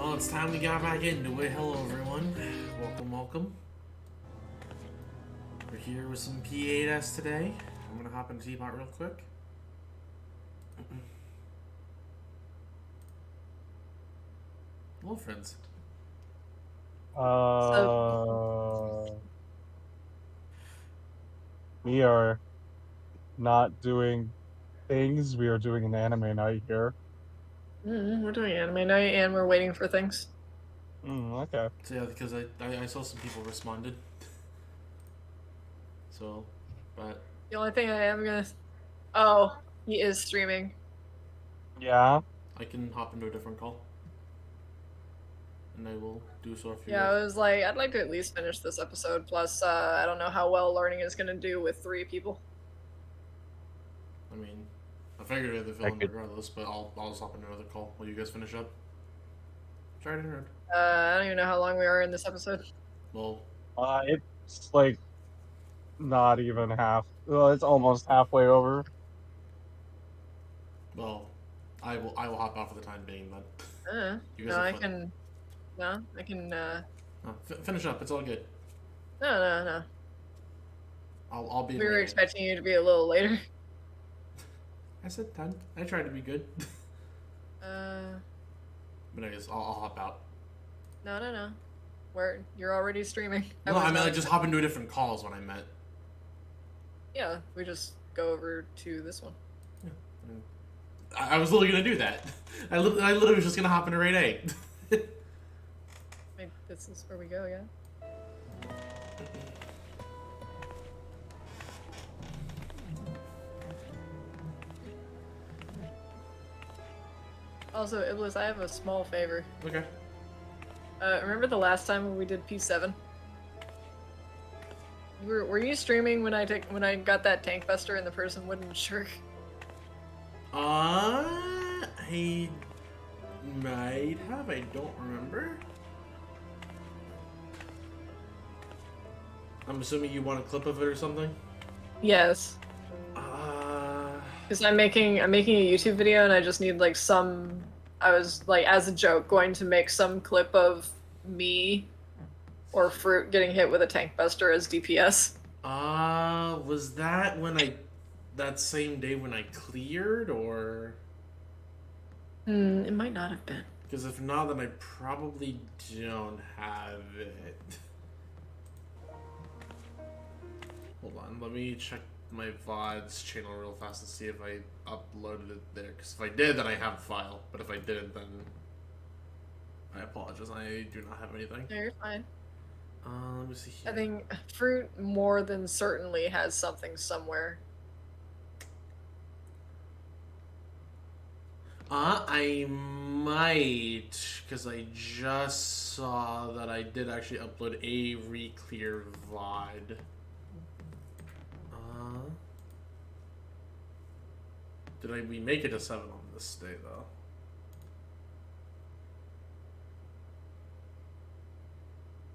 Well, it's time we got back into it. Hello, everyone. Welcome, welcome. We're here with some P8S today. I'm gonna hop into Teapot real quick. Hello, friends. We are not doing things. We are doing an anime night here. We're doing anime night and we're waiting for things. Okay. So yeah, because I saw some people responded. So, but The only thing I am gonna. Oh, he is streaming. Yeah. I can hop into a different call, and I will do so if you Yeah, guys. I was like, I'd like to at least finish this episode. Plus, I don't know how well learning is gonna do with 3 people. I mean, I figured I'd fill I in could. regardless, but I'll just hop into another call while you guys finish up. Sorry to interrupt. I don't even know how long we are in this episode. Well, It's like not even half. Well, it's almost halfway over. well, I will hop out for the time being. Then you guys No, have I fun. can. No, I can. Finish up. It's all good. No. I'll be in We were waiting. expecting you to be a little later. I said 10. I tried to be good. Uh, But I guess I'll hop out. no. You're already streaming. No, was I mean, not like, just hop into a different call is what I meant. Yeah, we just go over to this one. Yeah. I was literally going to do that. I literally was just going to hop into raid 8. Maybe this is where we go, yeah? Also, Iblis, I have a small favor. Okay. Remember the last time when we did P7? Were you streaming when I got that tank buster and the person wouldn't shirk? I might have. I don't remember. I'm assuming you want a clip of it or something? Yes. Because I'm making a YouTube video and I just need like some. I was like, as a joke, going to make some clip of me or Fruit getting hit with a tank buster as DPS. Was that that same day when I cleared, or? It might not have been. Because if not, then I probably don't have it. Hold on, let me check my VODs channel real fast and see if I uploaded it there. Because if I did, then I have a file. But if I didn't, then I apologize. I do not have anything. No, you're fine. Let me see here. I think Fruit more than certainly has something somewhere. I might, because I just saw that I did actually upload a re-clear VOD. Did we make it a 7 on this day, though?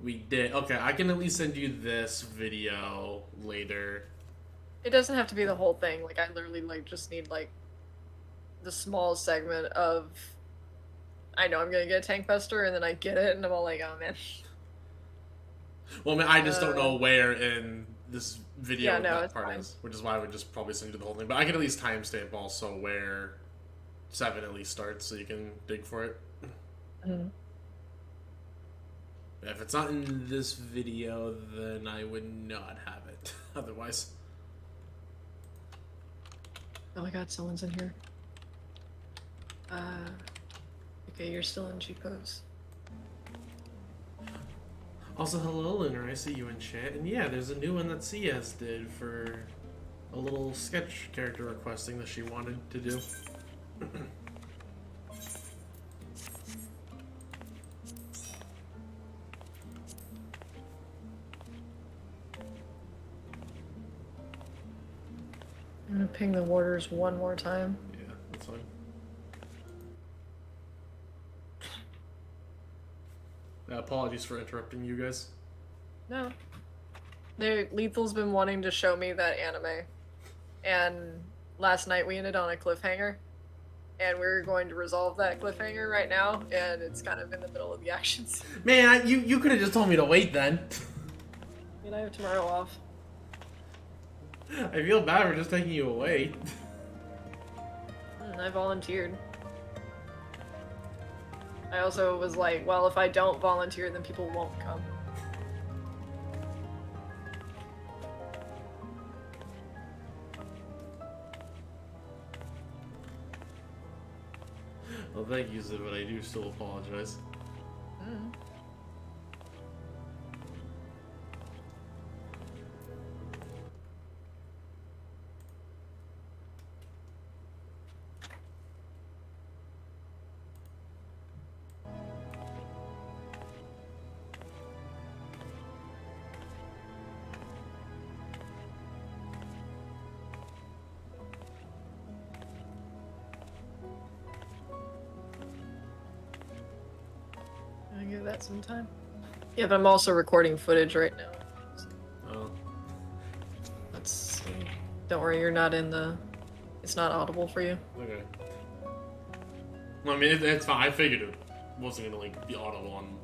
We did. Okay, I can at least send you this video later. It doesn't have to be the whole thing. Like, I literally, like, just need, like, the small segment of... I know I'm gonna get a tank buster, and then I get it, and I'm all like, oh, man. Well, I mean, I just don't know where in this video that part fine. is, which is why I would just probably send you the whole thing. But I can at least timestamp also where 7 at least starts, so you can dig for it. Mm-hmm. If it's not in this video, then I would not have it. Otherwise. Oh my god, someone's in here. Okay, you're still in G pose. Also, hello, Lunar. I see you in chat. And yeah, there's a new one that CS did for a little sketch character requesting that she wanted to do. I'm gonna ping the warders one more time. Yeah, that's fine. Apologies for interrupting you guys. No. Lethal's been wanting to show me that anime. And last night we ended on a cliffhanger. and we're going to resolve that cliffhanger right now, and it's kind of in the middle of the action scene. Man, you could have just told me to wait then. I mean, I have tomorrow off. I feel bad for just taking you away. I volunteered. I also was like, well, if I don't volunteer, then people won't come. Well, thank you, Ziv, but I do still apologize. Mm. I'll give that some time. Yeah, but I'm also recording footage right now. Oh. That's. Don't worry, you're not in the. It's not audible for you. Okay. Well, I mean, it's fine. I figured it wasn't gonna like be audible on,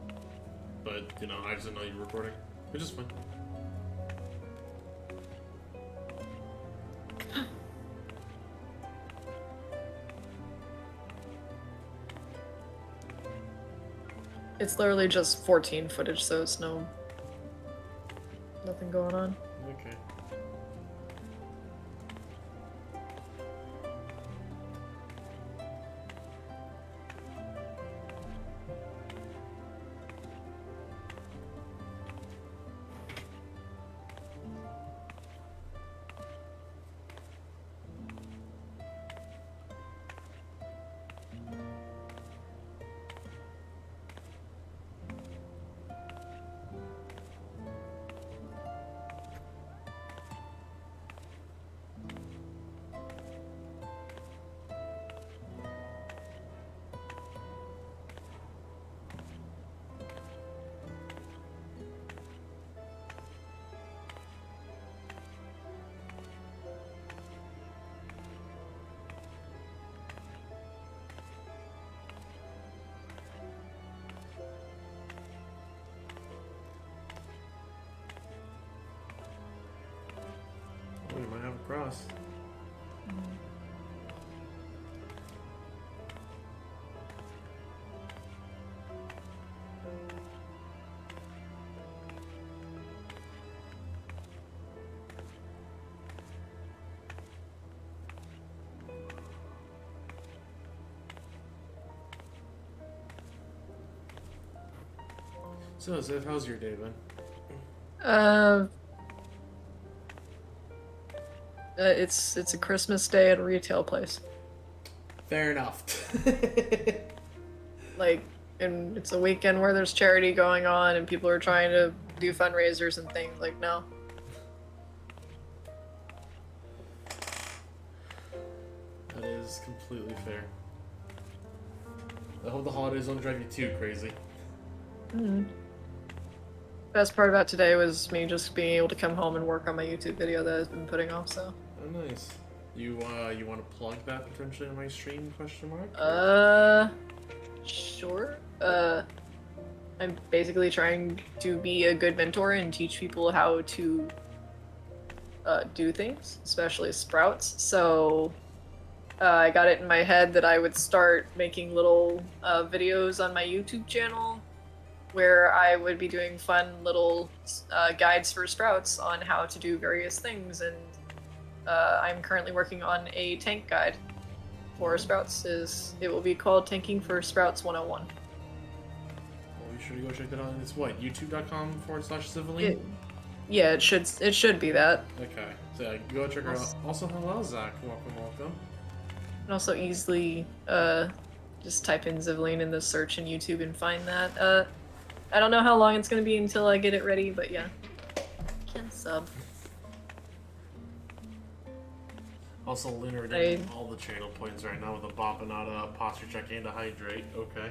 but you know, I just didn't know you were recording, which is fine. It's literally just 14 footage, so it's nothing going on. Okay. Oh, we might have a cross. So, Ziv, how's your day been? It's a Christmas day at a retail place. Fair enough. Like, and it's a weekend where there's charity going on and people are trying to do fundraisers and things. Like, no. That is completely fair. I hope the holidays don't drive you too crazy. Mm-hmm. Best part about today was me just being able to come home and work on my YouTube video that I've been putting off. So. Oh, nice. You want to plug that potentially on my stream? Question mark. Sure. I'm basically trying to be a good mentor and teach people how to do things, especially sprouts. So I got it in my head that I would start making little videos on my YouTube channel where I would be doing fun little guides for sprouts on how to do various things. And I'm currently working on a tank guide for sprouts. It will be called Tanking for Sprouts 101. Well, be sure to go check that out. It's what, youtube.com/Civiline? Yeah, it should be that. Okay, so go check her out. Also, hello, Zach. Welcome. And also easily just type in Ziviline in the search in YouTube and find that. I don't know how long it's gonna be until I get it ready, but yeah. Can sub. Also, Lunar getting all the channel points right now with a bop and not a posture check and a hydrate. Okay.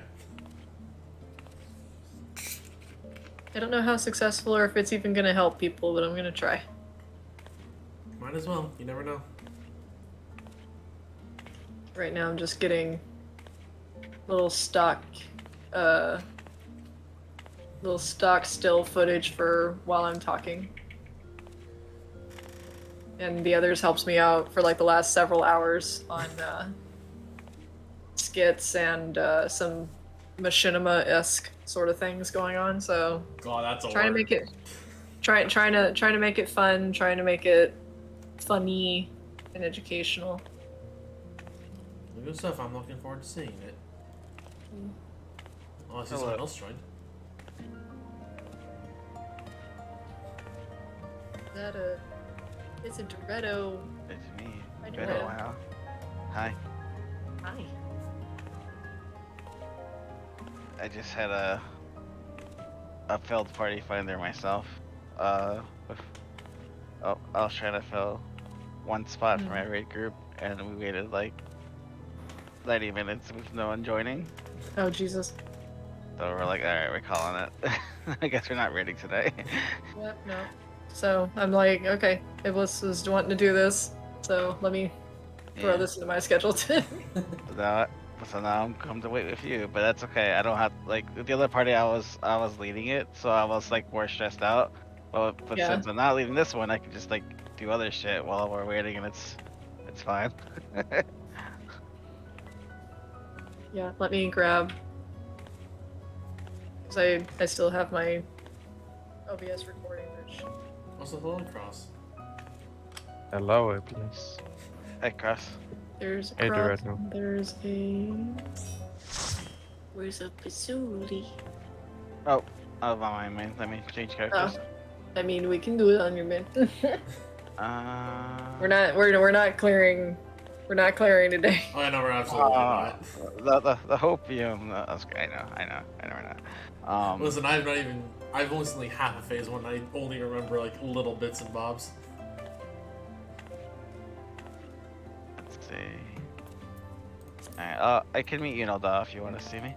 I don't know how successful or if it's even gonna help people, but I'm gonna try. Might as well. You never know. Right now I'm just getting little stock still footage for while I'm talking. And the others helps me out for like the last several hours on skits and some machinima-esque sort of things going on. So God, that's a trying to word. make it trying to make it fun, trying to make it funny and educational. Good stuff. I'm looking forward to seeing it. Oh, I see someone else joined. Is that a... It's a Doretto. It's me. Hi, Been Doretto. a while. Hi. Hi. I just had a failed party finder myself. With, I was trying to fill one spot for my raid group, and we waited like 90 minutes with no one joining. Oh, Jesus. So we're like, alright, we're calling it. I guess we're not raiding today. Yep, no. So I'm like, okay, Iblis is wanting to do this, so let me throw Yeah. this into my schedule too. So now I'm come to wait with you, but that's okay. I don't have like the other party. I was leading it, so I was like more stressed out. But Yeah. since I'm not leading this one, I can just like do other shit while we're waiting, and it's fine. Yeah, let me grab, because I still have my OBS recording, which... Also, hello, Cross. Hello, Iblis. Hey, Cross. There's a Hey, cross, Doretto. there's a... Where's a Basuli? Oh, my man. Let me change characters. I mean, we can do it on your mid. Uh. We're not clearing today. Oh, yeah, no, we're absolutely not. The hopium. That's great. I know. We're not. Listen, I've only seen like half a phase one. I only remember like little bits and bobs. Let's see. Alright, I can meet you, Nilda, if you want to see me.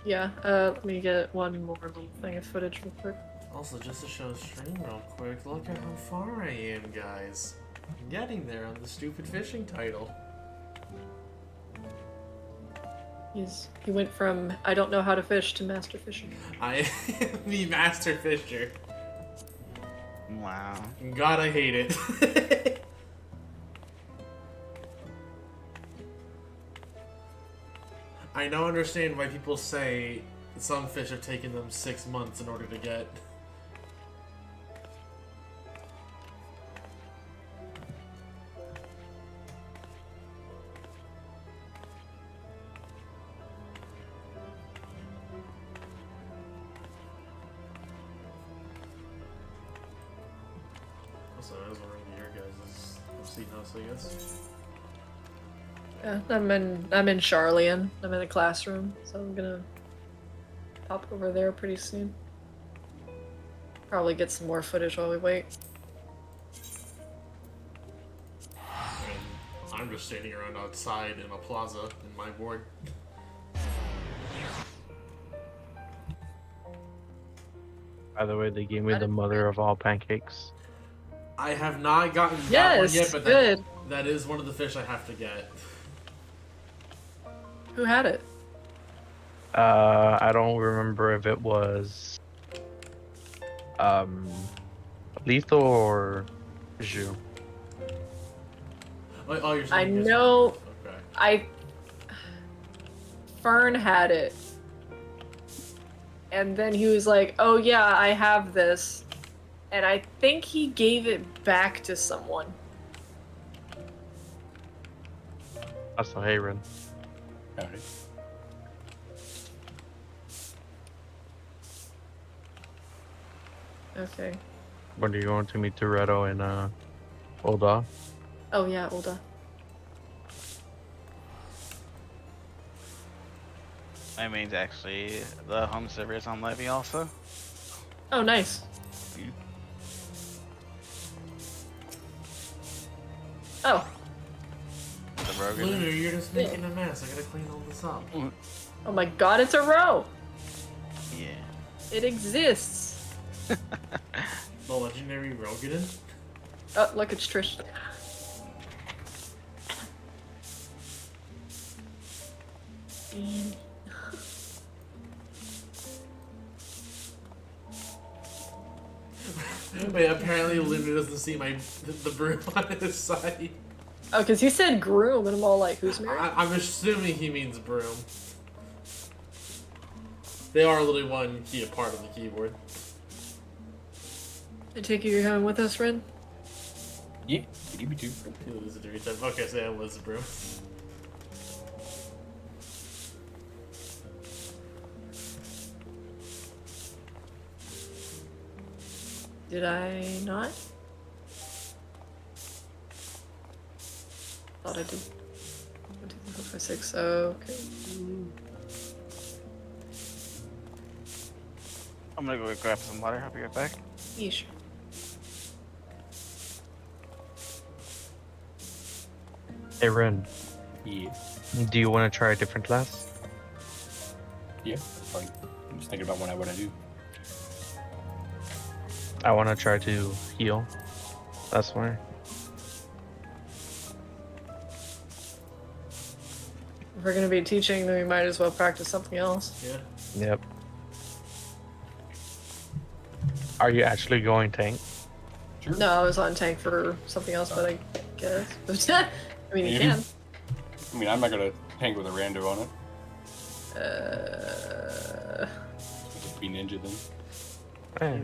Yeah, let me get one more little thing of footage real quick. Also, just to show stream real quick, look at how far I am, guys. I'm getting there on the stupid fishing title. He went from I don't know how to fish to master fishing. I am the master fisher. Wow. God, I hate it. I now understand why people say some fish have taken them 6 months in order to get. Also, I was wondering your guys' seat house, I guess. Yeah, I'm in Charlian. I'm in a classroom, so I'm gonna pop over there pretty soon. Probably get some more footage while we wait. And I'm just standing around outside in a plaza in my ward. By the way, they gave me the mother of all pancakes. I have not gotten that one Yes, yet, but good. that is one of the fish I have to get. Who had it? I don't remember if it was Lethal or Zhu. Oh, you're I saying you guys- know. Okay. Fern had it. And then he was like, oh yeah, I have this. And I think he gave it back to someone. That's a Hayron. Howdy. Okay. When are you going to meet Doretto and Olda? Oh yeah, Olda. My main's actually the home servers on Levy also. Oh, nice. Oh, The Rogan. Lunar, you're just making a mess. I gotta clean all this up. oh my God, it's a row. Yeah. It exists. The legendary Rogan? Oh, look, it's Trish. Scene. Wait, apparently Luna doesn't see the broom on his side. Oh, because he said groom, and I'm all like, who's married? I'm assuming he means broom. They are literally one key apart on the keyboard. I take it you're coming with us, Ren? Yeah, you me too. He loses a every time. Okay, so that was the broom. Did I not? Thought I did. 1, 2, 3, 4, 5, 6. Okay. I'm gonna go grab some water. I'll be right back. Yeesh. Hey Ren, Yeah, do you want to try a different class? yeah, that's fine. I'm just thinking about what I do. I want to try to heal. That's why. If we're gonna be teaching, then we might as well practice something else. Yeah. Yep. Are you actually going tank? Sure. No, I was on tank for something else, but I guess. I mean, you Maybe. can. I mean, I'm not gonna tank with a rando on it. Just be ninja then. Eh,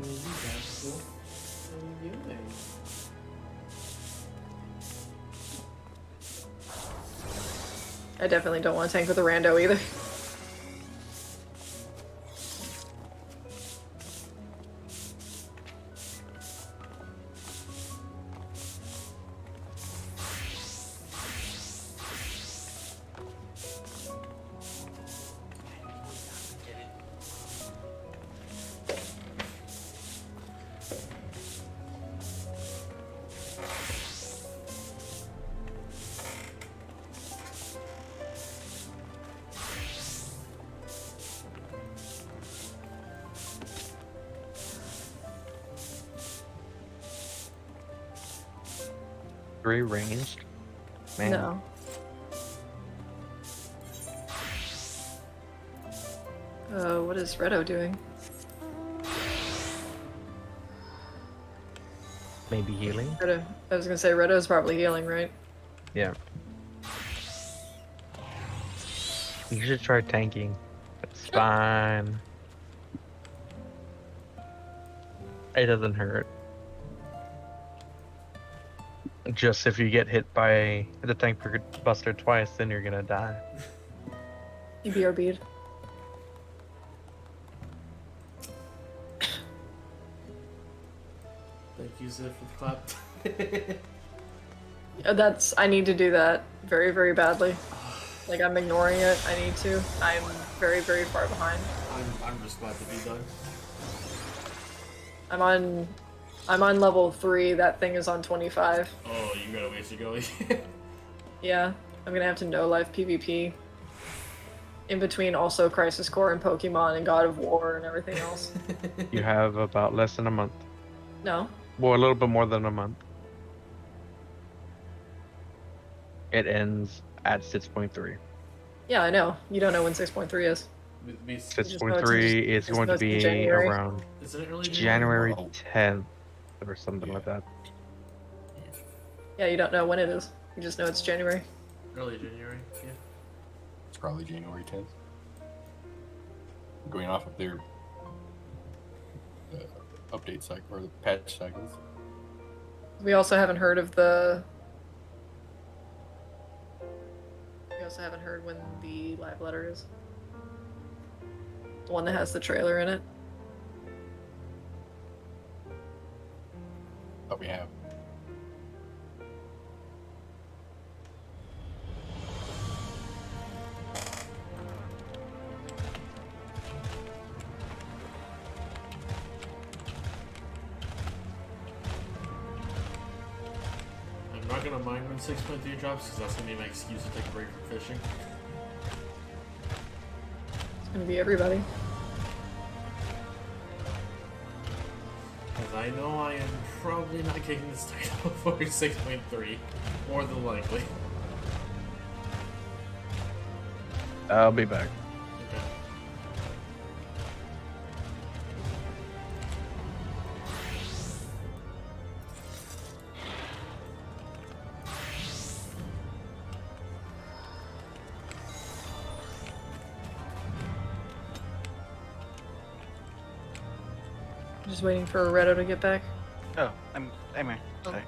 I definitely don't want to tank with a rando either. Three ranged. Man. No. What is Redo doing? Maybe healing. Redo. I was gonna say Redo's probably healing, right? Yeah. You should try tanking. It's fine. It doesn't hurt. Just if you get hit by the tank buster twice, then you're gonna die. You BRB'd. Thank you, Zed, for the clap. That's. I need to do that very, very badly. Like, I'm ignoring it. I need to. I'm very, very far behind. I'm just glad to be done. I'm on level 3. That thing is on 25. Oh, you got a ways to go. Yeah, I'm gonna have to no life PvP. In between also Crisis Core and Pokemon and God of War and everything else. You have about less than a month. No. Well, a little bit more than a month. It ends at 6.3. Yeah, I know. You don't know when 6.3 is. 6.3 is going to be January. around Isn't it early January Oh. 10th or something Yeah. like that. Yeah, you don't know when it is. You just know it's January. Early January, yeah. It's probably January 10th. Going off of their update cycle or the patch cycles. We also haven't heard of the. We also haven't heard when the live letter is. The one that has the trailer in it. But we have. I'm not gonna mind when 6.3 drops because that's gonna be my excuse to take a break from fishing. It's gonna be everybody. Because I know I am probably not getting this title before 6.3. More than likely. I'll be back. Okay. Just waiting for Redo to get back. Oh, I'm here. Oh. Sorry.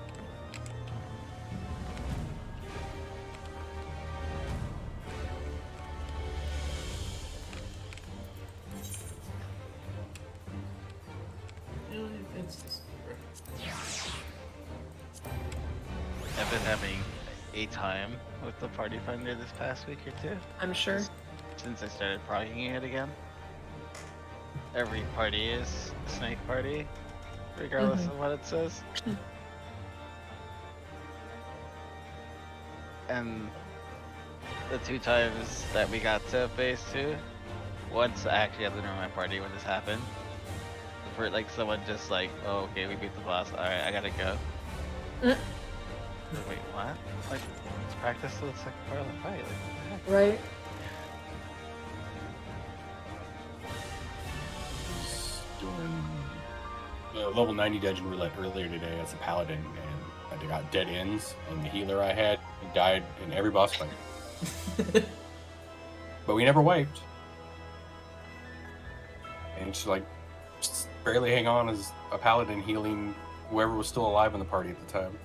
It's I've been having a time with the party finder this past week or two. I'm sure. Since I started progging it again. Every party is a snake party, regardless of what it says. And the 2 times that we got to phase 2, once I actually had to join my party when this happened. For like someone just like, oh okay, we beat the boss, alright, I gotta go. Wait, what? Like, let's practice the second part of the fight, like, what the heck? Right? Doing level 90 dungeon roulette earlier today as a paladin, and I got dead ends, and the healer I had died in every boss fight. But we never wiped. And just barely hang on as a paladin healing whoever was still alive in the party at the time.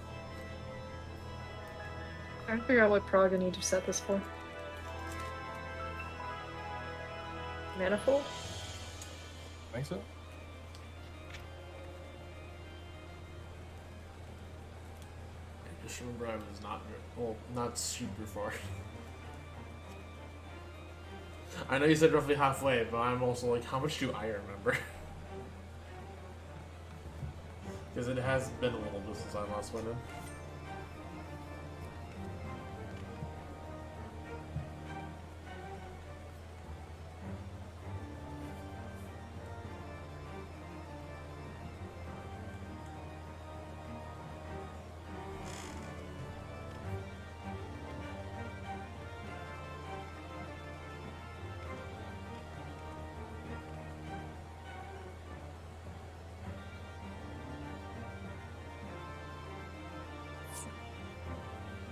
Trying to figure out what prog I need to set this for. Manifold? Think so? Just remember I was not super far. I know you said roughly halfway, but I'm also like, how much do I remember? Because it has been a little bit since I last went in.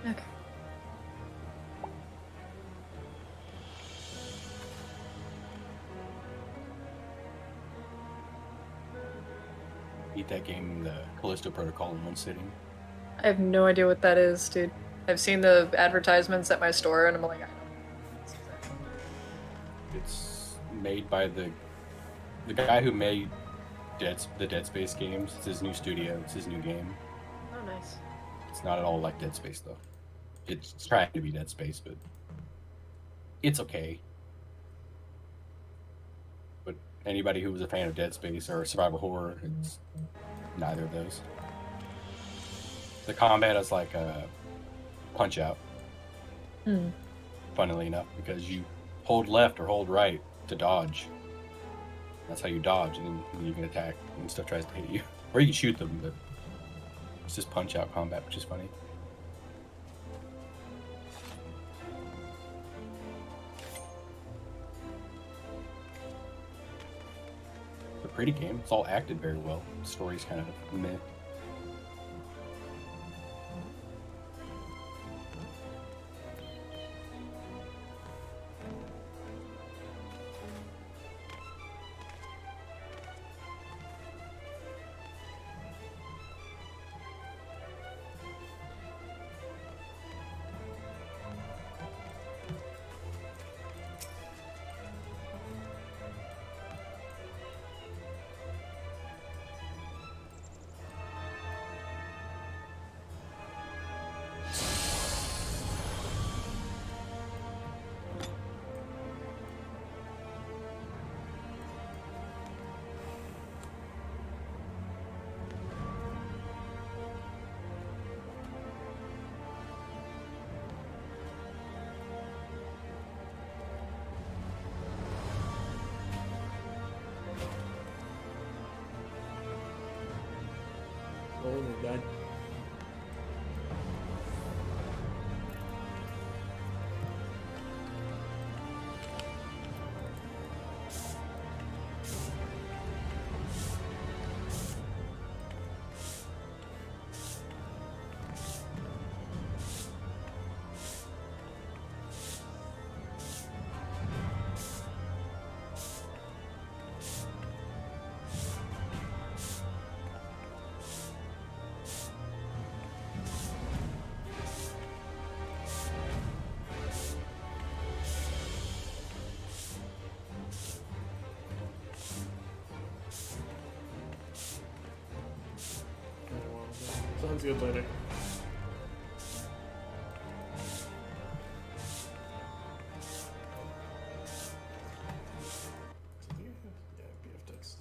Okay. Beat that game, the Callisto Protocol, in one sitting. I have no idea what that is, dude. I've seen the advertisements at my store, and I'm like, I don't know. It's made by the guy who made the Dead Space games. It's his new studio. It's his new game. Oh, nice. It's not at all like Dead Space, though. It's trying to be Dead Space, but it's okay. But anybody who was a fan of Dead Space or survival horror, it's neither of those. The combat is like a Punch Out, funnily enough, because you hold left or hold right to dodge. That's how you dodge, and then you can attack when stuff tries to hit you. Or you can shoot them, but it's just Punch Out combat, which is funny. It's a pretty game. It's all acted very well. The story's kind of meh. Oh my god. Sounds good later. Yeah, BF text.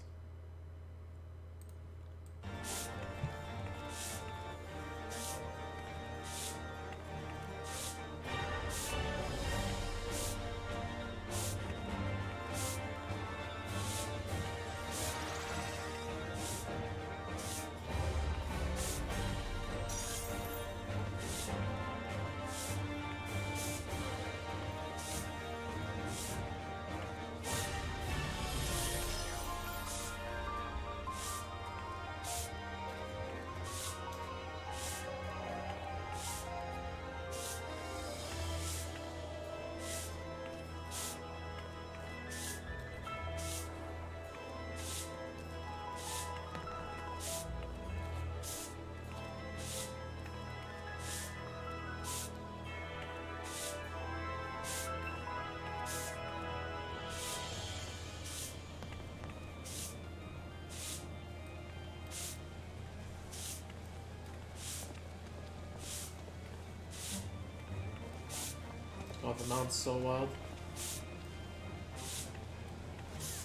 Oh, the mount's so wild.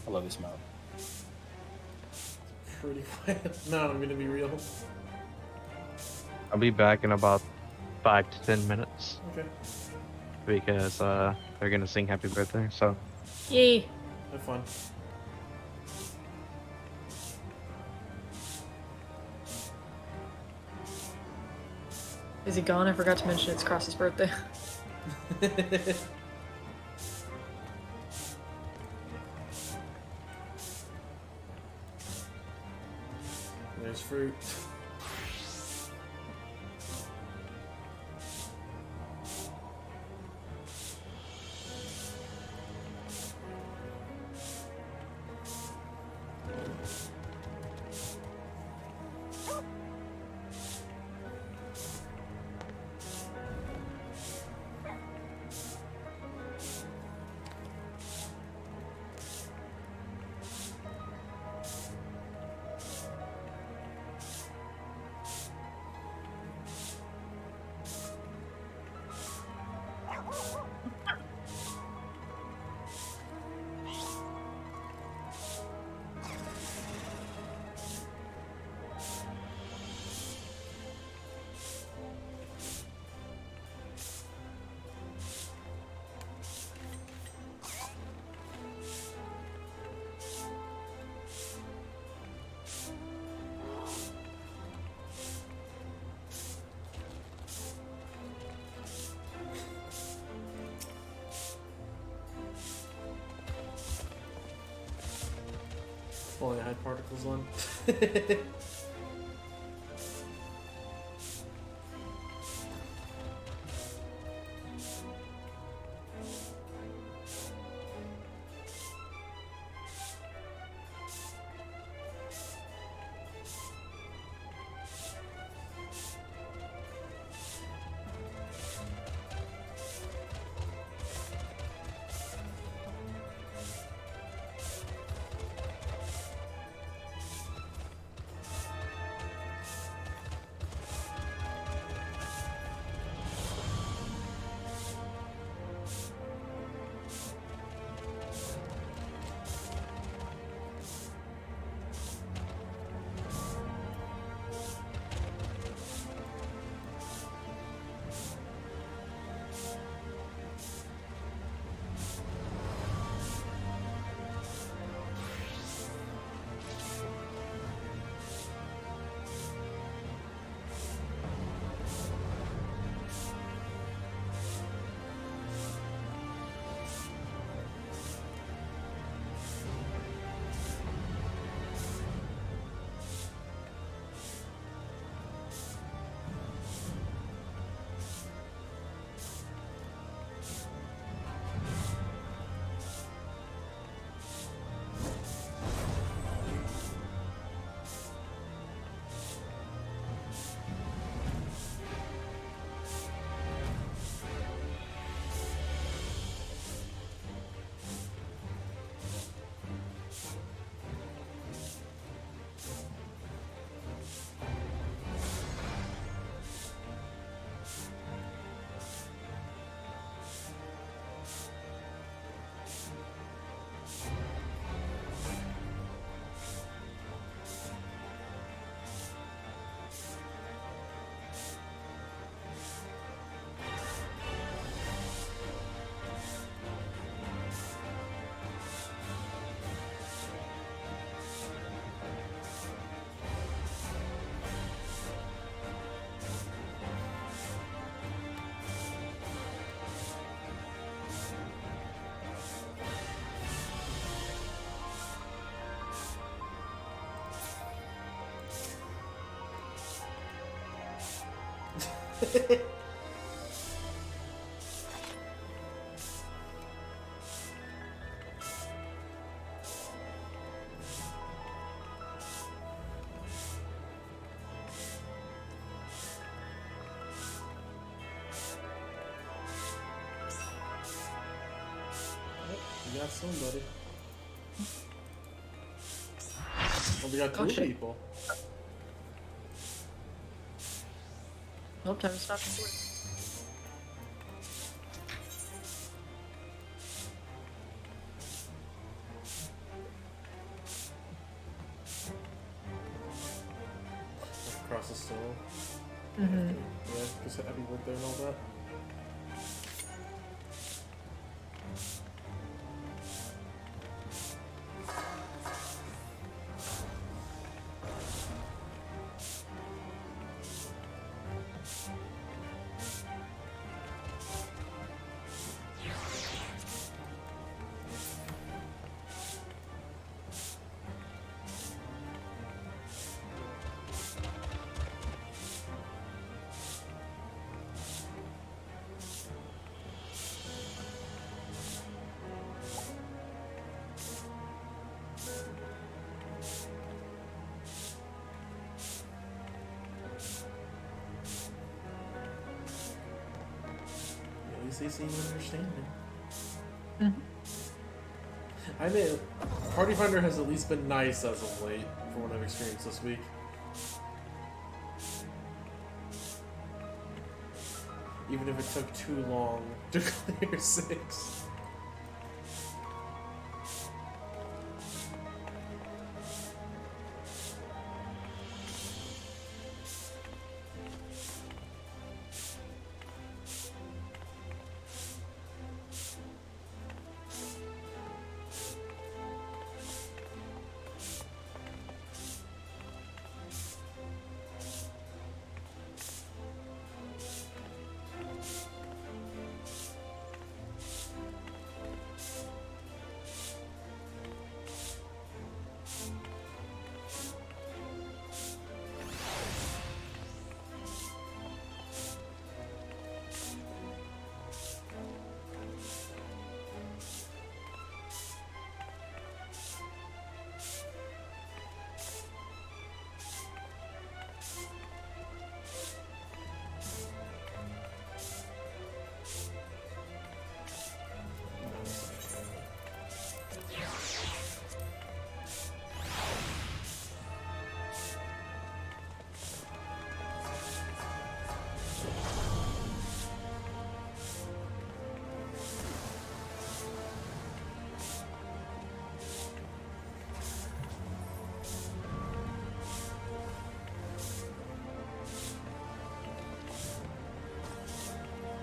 I love this mount. Pretty quiet. No, I'm gonna be real. I'll be back in about 5 to 10 minutes Okay. because they're gonna sing happy birthday. So Yay. Have fun. Is he gone? I forgot to mention it's Cross's birthday. There's fruit. Polyhide particles on. You got somebody. Well, we got two shit. people. Nope, time to stop recording. Across the stone. Mm-hmm. Yeah, just happy birthday and all that. At least they seem understanding. Mhm. I mean, Party Finder has at least been nice as of late, from what I've experienced this week. Even if it took too long to clear 6.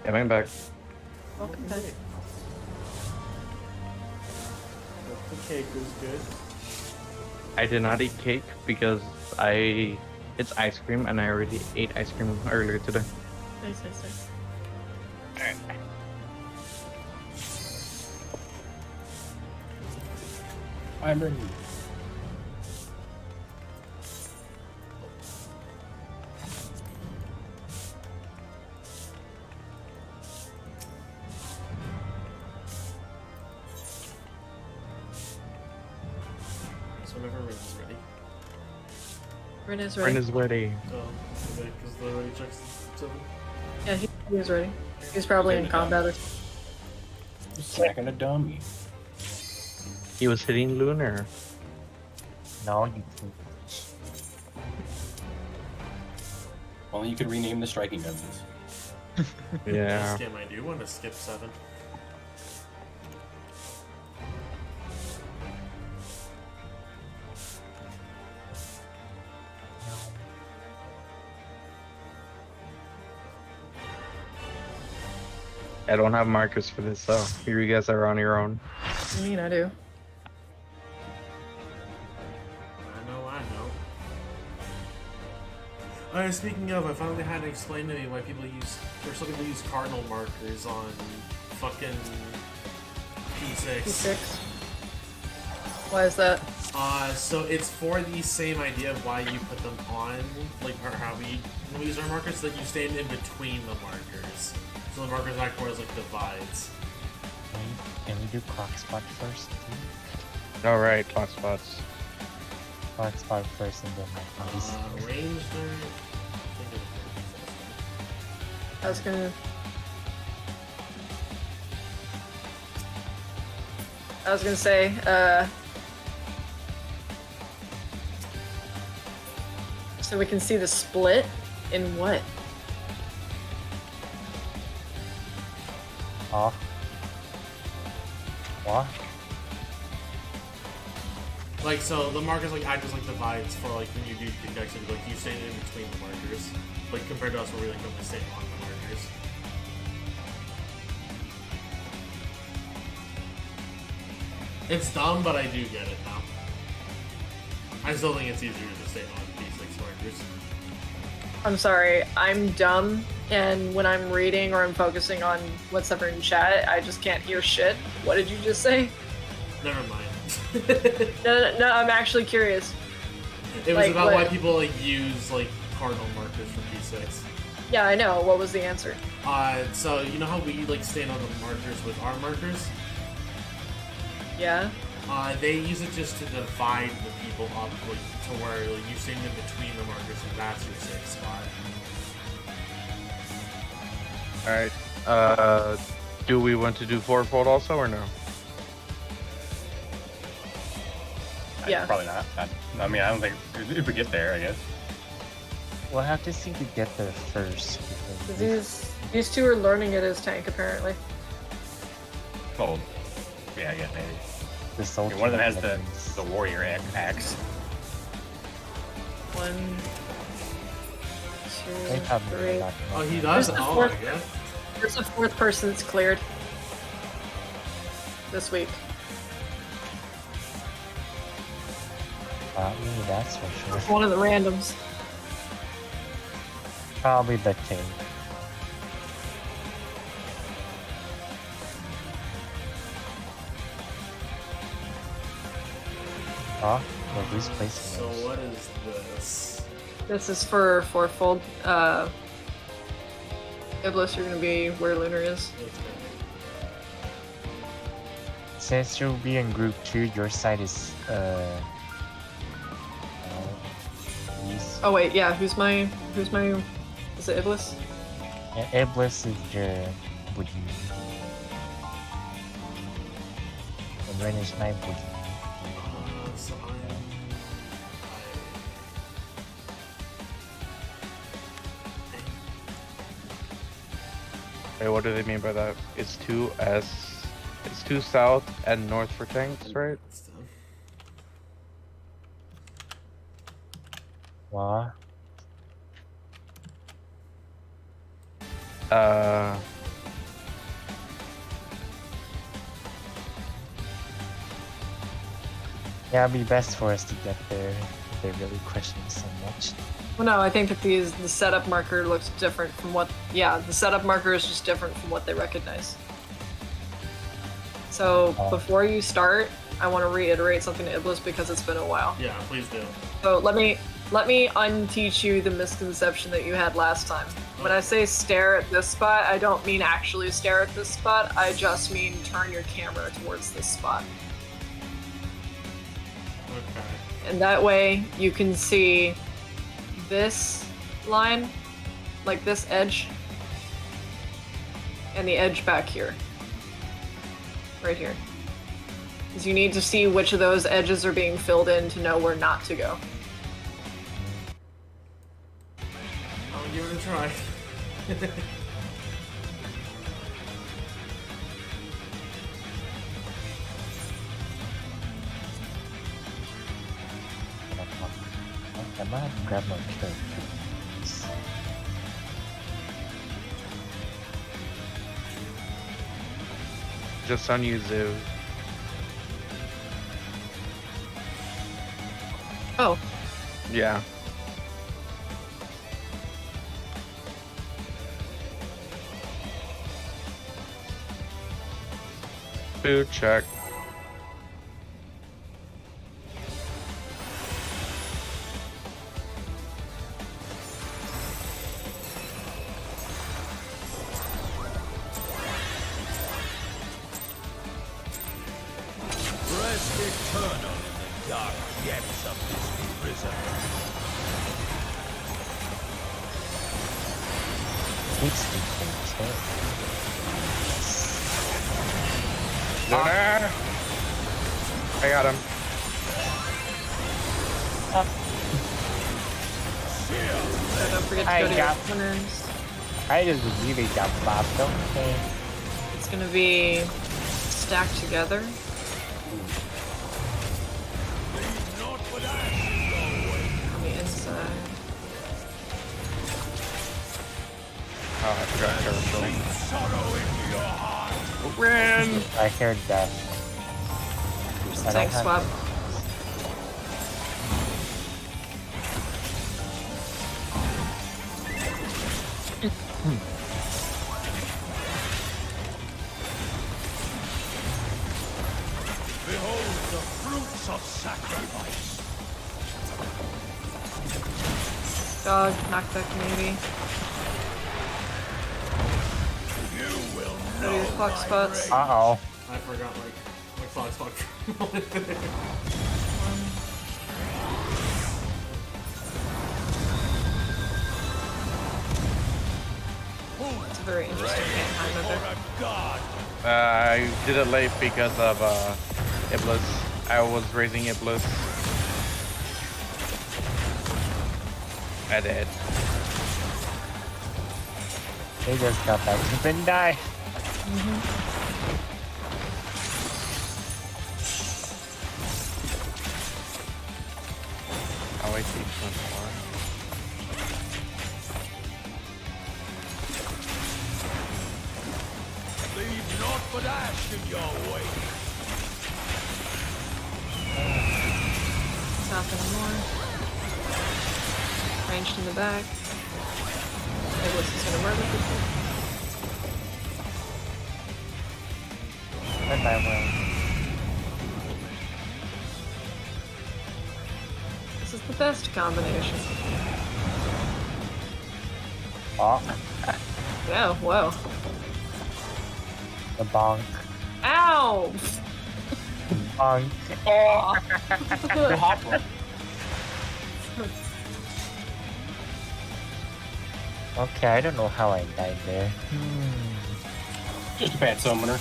Coming back. Welcome back. The cake was good. I did not eat cake because it's ice cream and I already ate ice cream earlier today. Nice, nice, nice. I'm ready. So whenever Rin's ready. Rin is Ren ready. is ready. Because they already checked 7. Yeah, he is ready. He's probably in combat or something. Smacking a dummy. He was hitting Lunar. No, you. Only you could rename the striking dummies. Yeah. This game I do want to skip 7. I don't have markers for this, so here you guys are on your own. I mean, I do. I know. Speaking of, I finally had to explain to me why people use, or some people use cardinal markers on fucking P6. P6. Why is that? So it's for the same idea of why you put them on, like how we when we use our markers, that you stand in between the markers. So the markers act more as like divides. Can we do clock spot first? All right, clock spots. Clock spot first and then like these. Ranged I was gonna. Say, so we can see the split in what? What? like, so the markers like act as like divides for like when you do conduction, like you stand in between the markers. Like compared to us where we like only stand on the markers. It's dumb, but I do get it now. I still think it's easier to stay on P6 markers. I'm sorry, I'm dumb, and when I'm reading or I'm focusing on what's ever in chat, I just can't hear shit. What did you just say? Never mind. No, I'm actually curious. It was Like, about what? why people like use like cardinal markers for P6. Yeah, I know. What was the answer? So you know how we like stand on the markers with our markers? Yeah? They use it just to divide the people up, like to where like, you stand in between the markers, and that's your safe spot. All right. Do we want to do fourfold also or no? Yeah. Probably not. I mean, I don't think if we get there, I guess. We'll have to see to get there first. Because These two are learning it as tank, apparently. Well, yeah, I guess maybe. the soul Okay, one of them has weapons. the warrior axe. 1, They 2, probably 3. not Oh, gonna- he does. Where's the Oh, fourth? yeah. There's a fourth person that's cleared this week. Not me, that's for sure. One of the randoms. Probably the king. Well, who's placing So those? what is this? This is for fourfold. Iblis, you're gonna be where Lunar is. Since you'll be in group 2, your side is east. Oh wait, yeah. Who's my? Is it Iblis? Yeah, Iblis is your would you? And Ren is my would you? So Hey, what do they mean by that? It's 2S. It's 2 south and north for tanks, right? What? Yeah, it'd be best for us to get there if they're really questioning so much. Well, no, I think that the setup marker looks different from what. Yeah, the setup marker is just different from what they recognize. So before you start, I want to reiterate something to Iblis because it's been a while. Yeah, please do. So let me unteach you the misconception that you had last time. When I say stare at this spot, I don't mean actually stare at this spot. I just mean turn your camera towards this spot. Okay. And that way you can see this line, like this edge, and the edge back here. Right here. Because you need to see which of those edges are being filled in to know where not to go. I'll give it a try. I might have to grab my character. Just on you, Zoo. Oh, Yeah. Food check. eternal in the dark depths of this prison. It's the control. Lunar! I got him. So don't forget to I go to your got- corners. I just really got bopped, okay. It's gonna be stacked together. On the inside. Oh, I forgot territory. I heard that. There's I a don't tank have- swap. Behold the fruits of sacrifice. Dog, knockback maybe. You will Go to your clock spots. Uh-oh. I forgot my clock spot. It's a very interesting game time for over. a god. I did it late because of Iblis. I was raising Iblis. I did. They just got back to and die. Oh, I see one more. Leave naught but ash in your wake. Top anymore. Ranged in the back. Iblis is gonna murder people. Went that way. This is the best combination. Oh, Yeah, whoa. the bonk. Ow! Bonk. The hot one. Okay, I don't know how I died there. Just a bad summoner.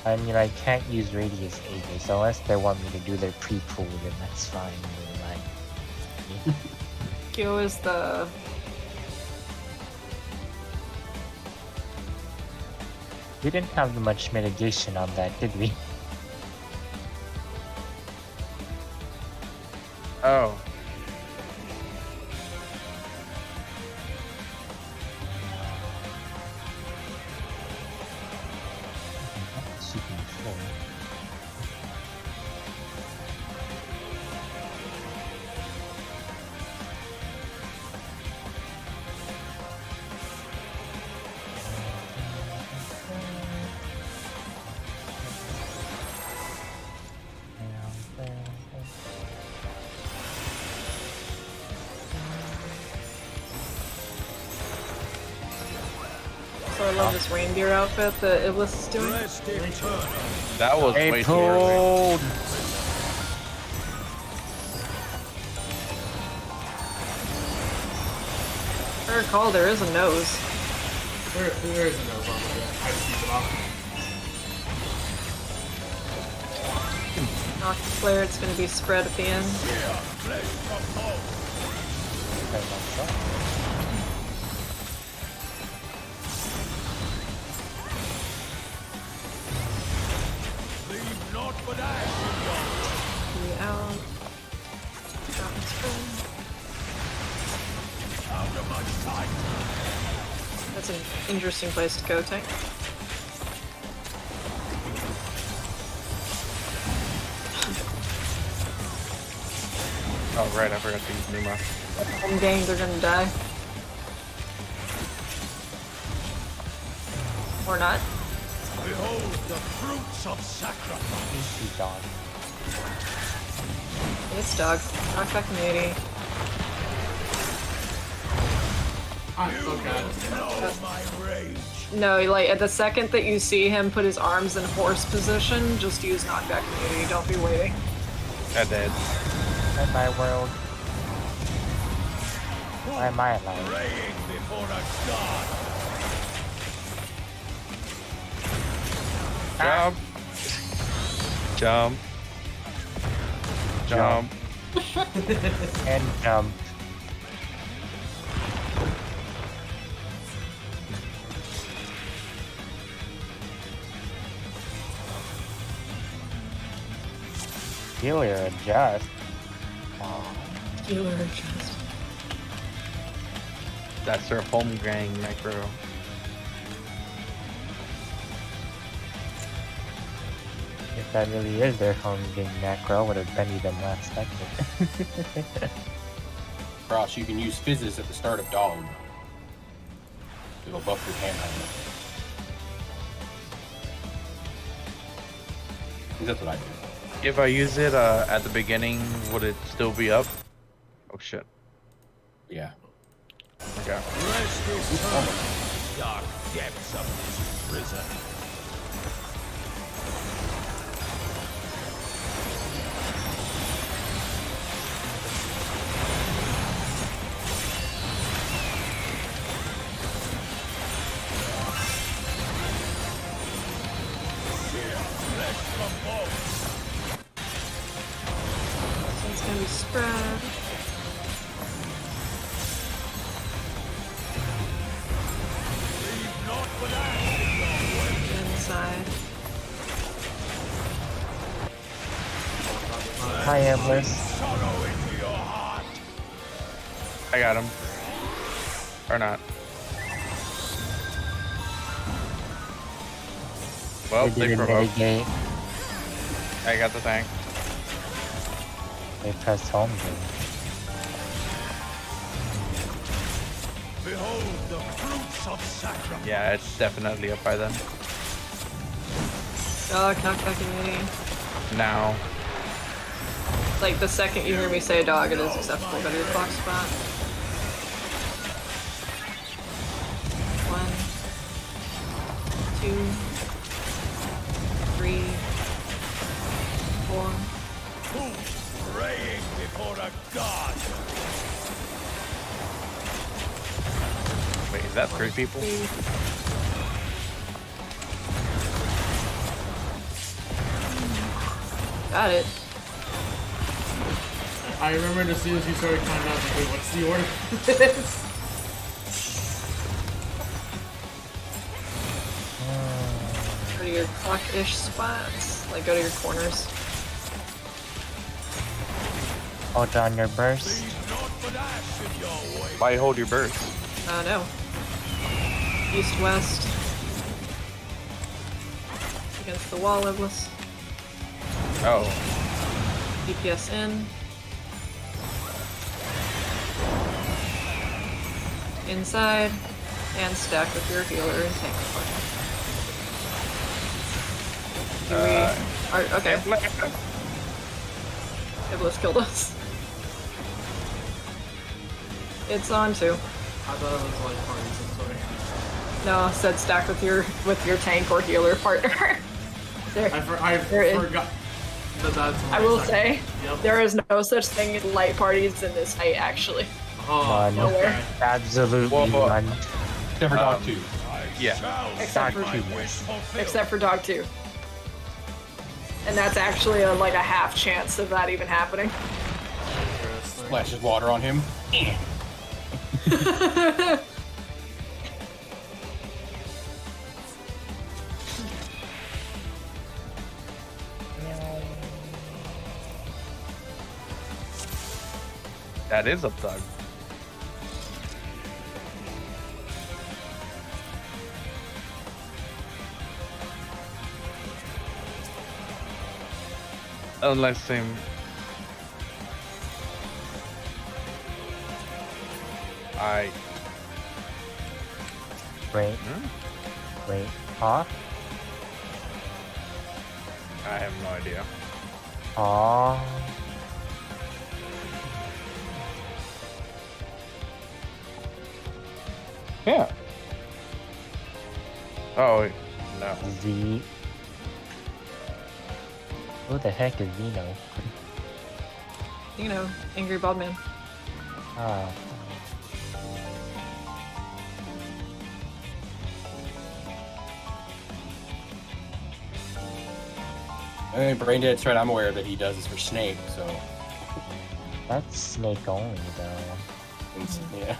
I mean, I can't use Radius Aegis, so unless they want me to do their pre-pool, then that's fine. Like, Q is the... we didn't have much mitigation on that, did we? Oh. Super full. So I love this reindeer outfit that Iblis is doing. Rest eternal. That was Hey, way too early. pulled. If I recall, there is a nose. There is a nose on it. I just keep it off. Knock the flare, it's gonna be spread at the end. Here, flesh from home. Very much so. Leave naught but ash in your Be out. Drop and spin. How much time? That's an interesting place to go, Tank. Oh, right, I forgot to use Numa. Home gang, they're gonna die. Or not. Behold the fruits of sacrifice. Easy dog. It's dog. Knockback immunity. I'm so good. No, like at the second that you see him put his arms in horse position, just use knockback immunity. Don't be waiting. I did. In my world. Why am I alive? Praying before a god. Jump. Jump. And jump. Healer adjust. Oh. Healer adjust. That's their home gang necro. If that really is their home game necro, would have been even less second. Cross, you can use Fizzes at the start of Dog. It'll buff your handheld. That's what I do. If I use it at the beginning, would it still be up? Oh shit. Yeah. Okay. Rest is coming. Dark depths of this prison. So it's gonna be spread. Inside. Hi, Empress. I got him. Or not. Well, They they didn't provoked. mitigate. I got the tank. They pressed home game. Behold the fruits of sacrifice. Yeah, it's definitely up by then. Dog, knockback immunity. Now. Like the second you hear me say dog, it is acceptable. Go to your clock spot. 1, 2, 3, 4. Praying before a god. Wait, is that 3 people? Got it. I remembered as soon as you started counting out, wait, what's the order? Go to your clock-ish spots. Like, go to your corners. Hold on your burst. Why hold your burst? Oh no. East, west. Against the wall, Lebless. Oh. DPS in. Inside. And stack with your healer and tank support. Do we... okay. Iblis killed us. It's on too. I thought it was like parties, I'm sorry. No, said stack with your tank or healer partner. There. I There forgot that that's I will say, Yep. there is no such thing as light parties in this night, actually. Oh, None. Nowhere. Absolutely Whoa. none. Except for Dog 2. Yeah. Except for, Wish fulfilled. except for Dog 2. And that's actually like a half chance of that even happening. Splashes water on him. That is up dog. Unless him. Wait. Wait. Huh? I have no idea. Aw. Yeah. Oh, no. Z. Who the heck is Vino? You know, angry bald man. Ah. I mean, Braindead's right. I'm aware that he does this for Snake, so. That's Snake only, though. Yeah.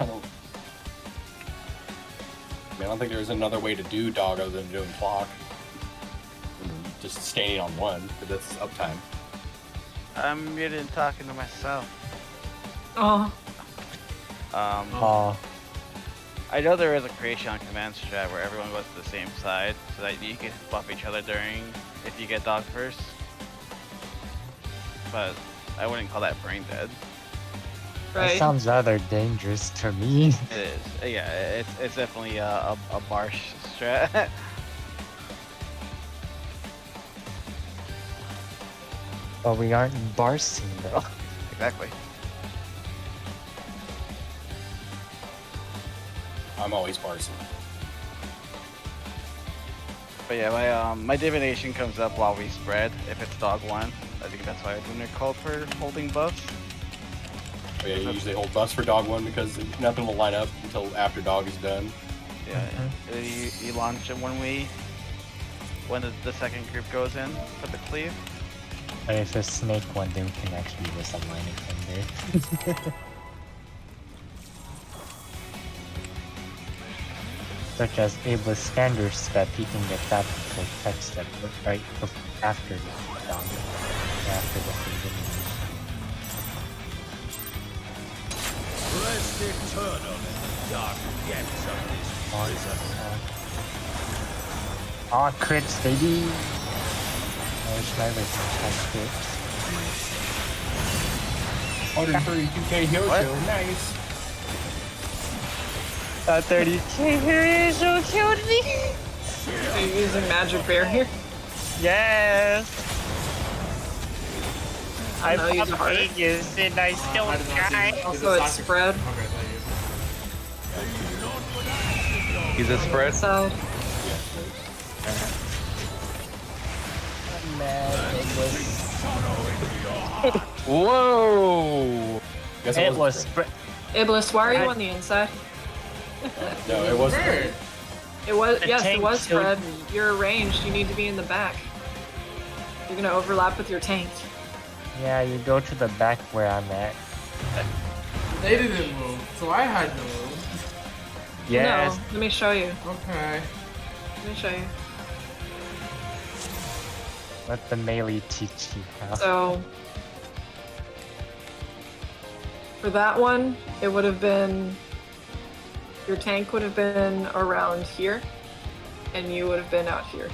I don't think there's another way to do dog other than doing clock. Just staying on one, but that's uptime. I'm muted and talking to myself. Oh, Oh, I know there is a creation on command strat where everyone goes to the same side, so that you can buff each other during if you get dog first. But I wouldn't call that brain dead. that right. sounds rather dangerous to me. It is. Yeah, it's definitely a Barsh strat. But we aren't Barsing, though. Exactly. I'm always parsing. But yeah, my divination comes up while we spread. If it's dog one, I think that's why Lunar called for holding buffs. But yeah, you usually hold buffs for dog one because nothing will line up until after dog is done. Yeah, you launch it when the second group goes in for the cleave. But if it's Snake one, then we can actually just align it from there. Such as Able's standard step, he can get that protect step right after the dog. After the divination. Rest eternal in the dark depths of this prison. Aw, crits, baby! I wish my racing had crits. 132k hero show, nice. That 30k hero show killed me! Are you using Magic Bear here? Yes! I'm No, use a heart. Vegas and I still I did not see die. that. Also, it's spread. Okay, thank you. He's a spread. Side. Man, it was... Whoa! Guess It wasn't was spread. Iblis, why are you on the inside? No, it wasn't. Spread. It was, The yes, it tank was killed spread. You're arranged. You need to be in the back. You're gonna overlap with your tank. Yeah, you go to the back where I'm at. They didn't move, so I had to move. Yes. No, let me show you. Okay. Let me show you. Let the melee teach you how. So, for that one, it would have been, your tank would have been around here, and you would have been out here.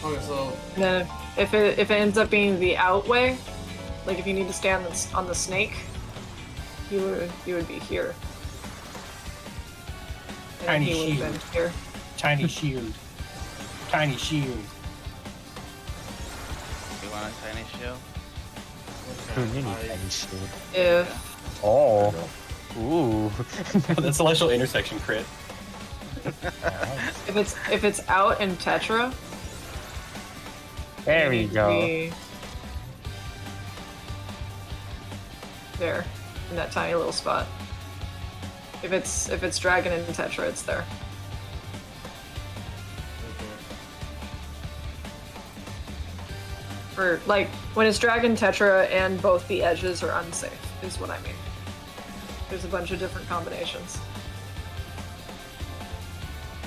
Okay, so And then if it ends up being the out way, like if you need to stand on the snake, you would be here. And Tiny he would have shield. been here. Tiny shield. Tiny shield. You want a tiny shield? Who okay, really I- tiny shield? If Oh. Ooh. That celestial intersection crit. Nice. if it's out in Tetra, There you we need to go. be there, in that tiny little spot. If it's Dragon and Tetra, it's there. For like when it's Dragon Tetra and both the edges are unsafe, is what I mean. There's a bunch of different combinations.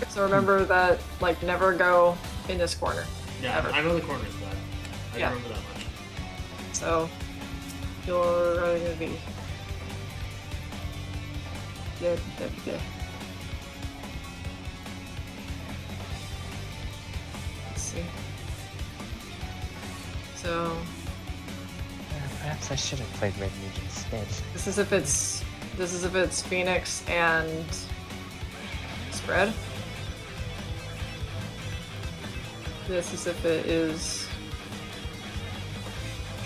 So remember that, like, never go in this corner. Yeah, Ever. I know the corner's bad. I Yeah. remember that much. So you're gonna be dead. Let's see. So Perhaps I should have played Red Mage instead. this is if it's Phoenix and spread. This is if it is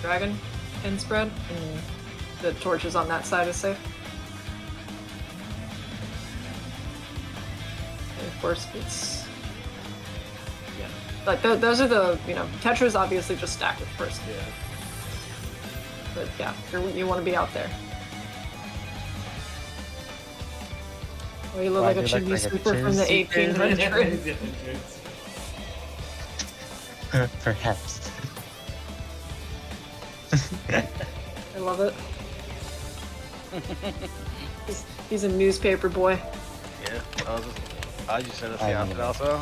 dragon can spread, and the torches on that side is safe. And of course, it's yeah, like those are the Tetra is obviously just stacked with first. Yeah. But yeah, you want to be out there. Well, you look Why like a do you look chimney like a sweeper from the chimney 1800s. Perhaps. I love it. He's a newspaper boy. Yeah, I just said it's the I outfit mean- also.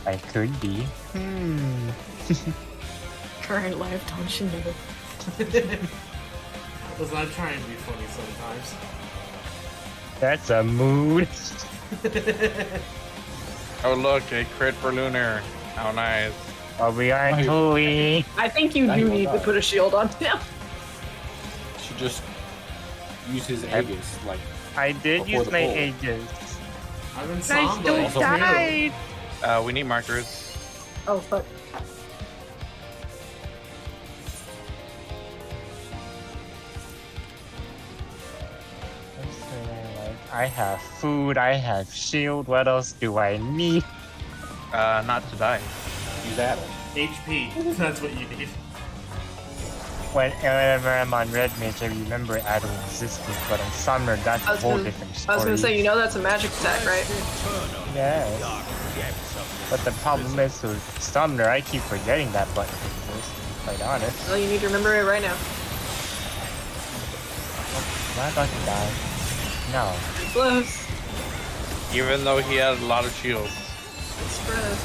I could be. Current life, don't you know? Listen, I try and be funny sometimes. That's a mood. Oh look, a crit for Lunar. How nice. Oh, we aren't fully. I think you Now do he will need to die. put a shield on him. Should just use his Aegis, like, I did Before use the my pull. ages. I've been Nice somber. dude Also- died. We need markers. Oh fuck. I have food, I have shield, what else do I need? Not to die. use Adam. HP. That's what you need. Whenever I'm on Red Mage, I remember Adam existing, but on Summer, that's I a was whole gonna- different I story. was gonna say, you know that's a magic attack, right? Yes. But the problem is with Sumner, I keep forgetting that button, to be quite honest. Well, you need to remember it right now. Am I about to die? No. Close. Even though he had a lot of shields. It's spread.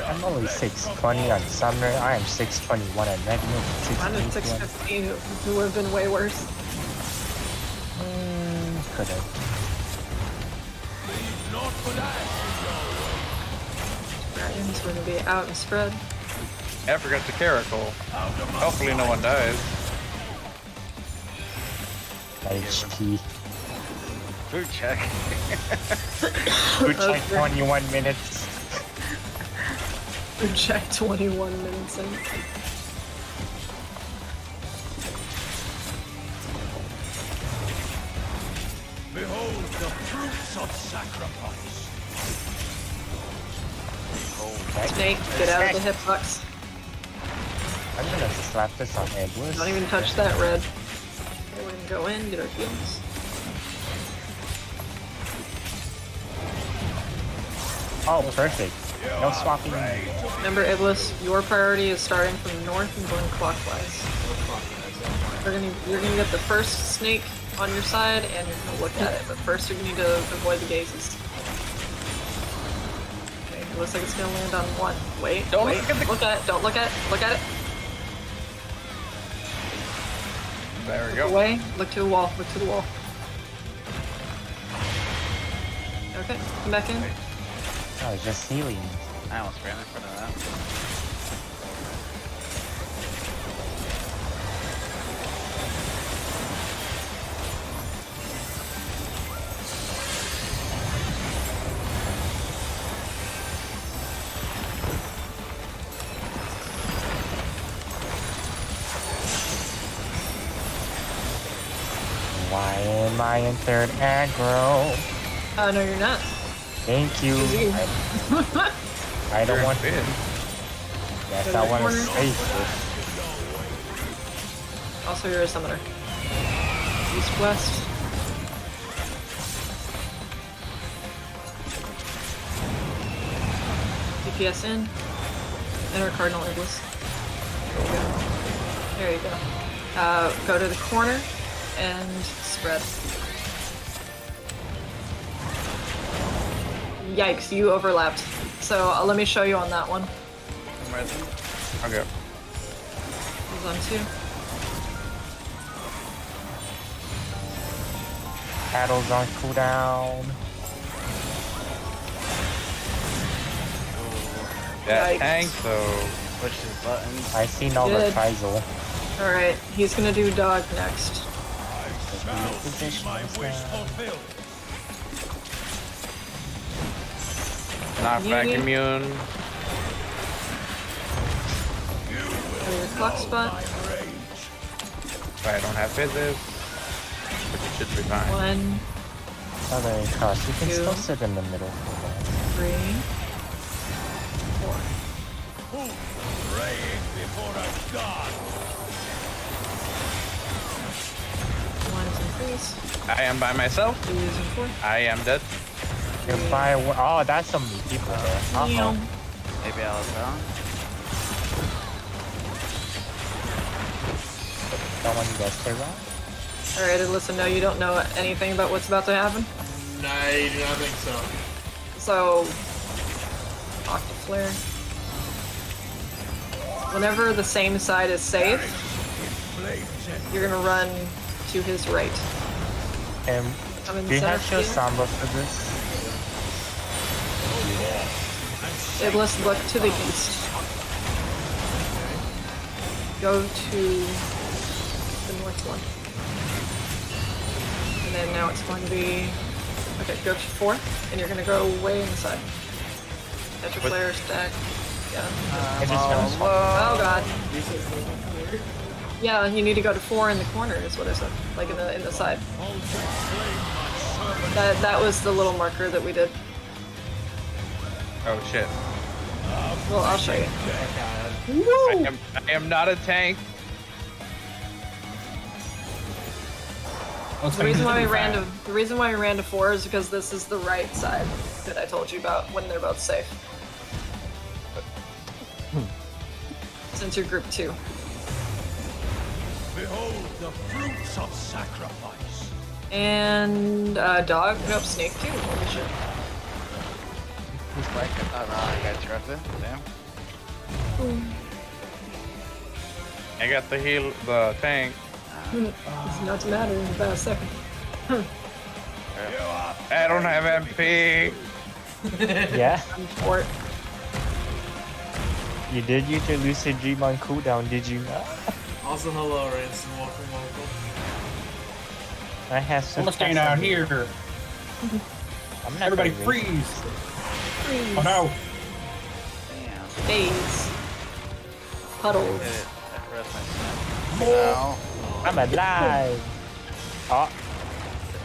I'm only 620 on Sumner, I am 621 on Red Mage, Mine is 621. 650, who would have been way worse. Could've. Dragon's gonna be out and spread. I forgot the Caracal. Hopefully no one dies. HP. Food check. Good check, Okay. 21 minutes. Check 21 minutes in. Behold the fruits of sacrifice. Snake, get out of the hitbox. I'm gonna slap this on Edward. Don't even touch that red. Okay, we're gonna go in, get our heals. Oh, perfect. No swapping. Remember, Iblis, your priority is starting from north and going clockwise. You're gonna get the first snake on your side, and you're gonna look at it. But first, you're gonna need to avoid the gazes. Okay, it looks like it's gonna land on one. Wait, Don't wait, look at the- look at it. Don't look at it. Look at it. There we Look go. away. Look to the wall. Look to the wall. Okay, come back in. Oh, just healing. I almost ran in front of that. Why am I in third aggro? Oh, no, you're not. Thank you. Easy. I don't You're want in to. bed. Yes, Go to I the want to corner. stay here. Also, you're a summoner. East, west. DPS in. Enter Cardinal Iblis. There you go. There you go. Go to the corner and spread. Yikes, you overlapped. So let me show you on that one. Okay. He's on two. Battles on cooldown. That Yikes. tank though. Push his buttons. I see no Good. reprisal. Alright, he's gonna do dog next. Now see my wish fulfilled. Knockback Immune. immune. for your clock spot. I don't have physics, but it should be fine. 1, Oh, there you cross. You can Two. still sit in the middle. 3, 4. Praying before a god. 1s and 3s. I am by myself. 2s and 4. I am dead. You're by oh, that's so many people there. Uh-oh. Maybe I was wrong. Don't want you guys to run. Alright, listen, no, you don't know anything about what's about to happen. I do not think so. So, Octa Flare. Whenever the same side is safe, you're gonna run to his right. And I'm in do you center have show field. Samba for this? Iblis, look to the east. Go to the north one. And then now it's going to be... Okay, go to 4, and you're going to go way inside. Petra Flare, stack. Yeah. I just found one. Oh god. Yeah, you need to go to 4 in the corner is what I said. Like in the side. That was the little marker that we did. Oh shit. Well, I'll show you. I am not a tank. The reason why we ran to 4 is because this is the right side that I told you about when they're both safe. Since you're group 2. Behold the fruits of sacrifice. And dog, nope, snake too. Holy shit. Oh no, I got interrupted. Damn. I got the tank. It's not to matter in about a second. I don't have MP. Yeah, I'm for it. you did use your Lucid Dream on cooldown, did you not? Also, hello, Ransom. Welcome. I have I'm some. gonna stand out here. I'm not Everybody gonna raise- freeze! Oh no! Damn. Days. Puddles. Did it. I pressed my snap. More. No. I'm alive. Oh,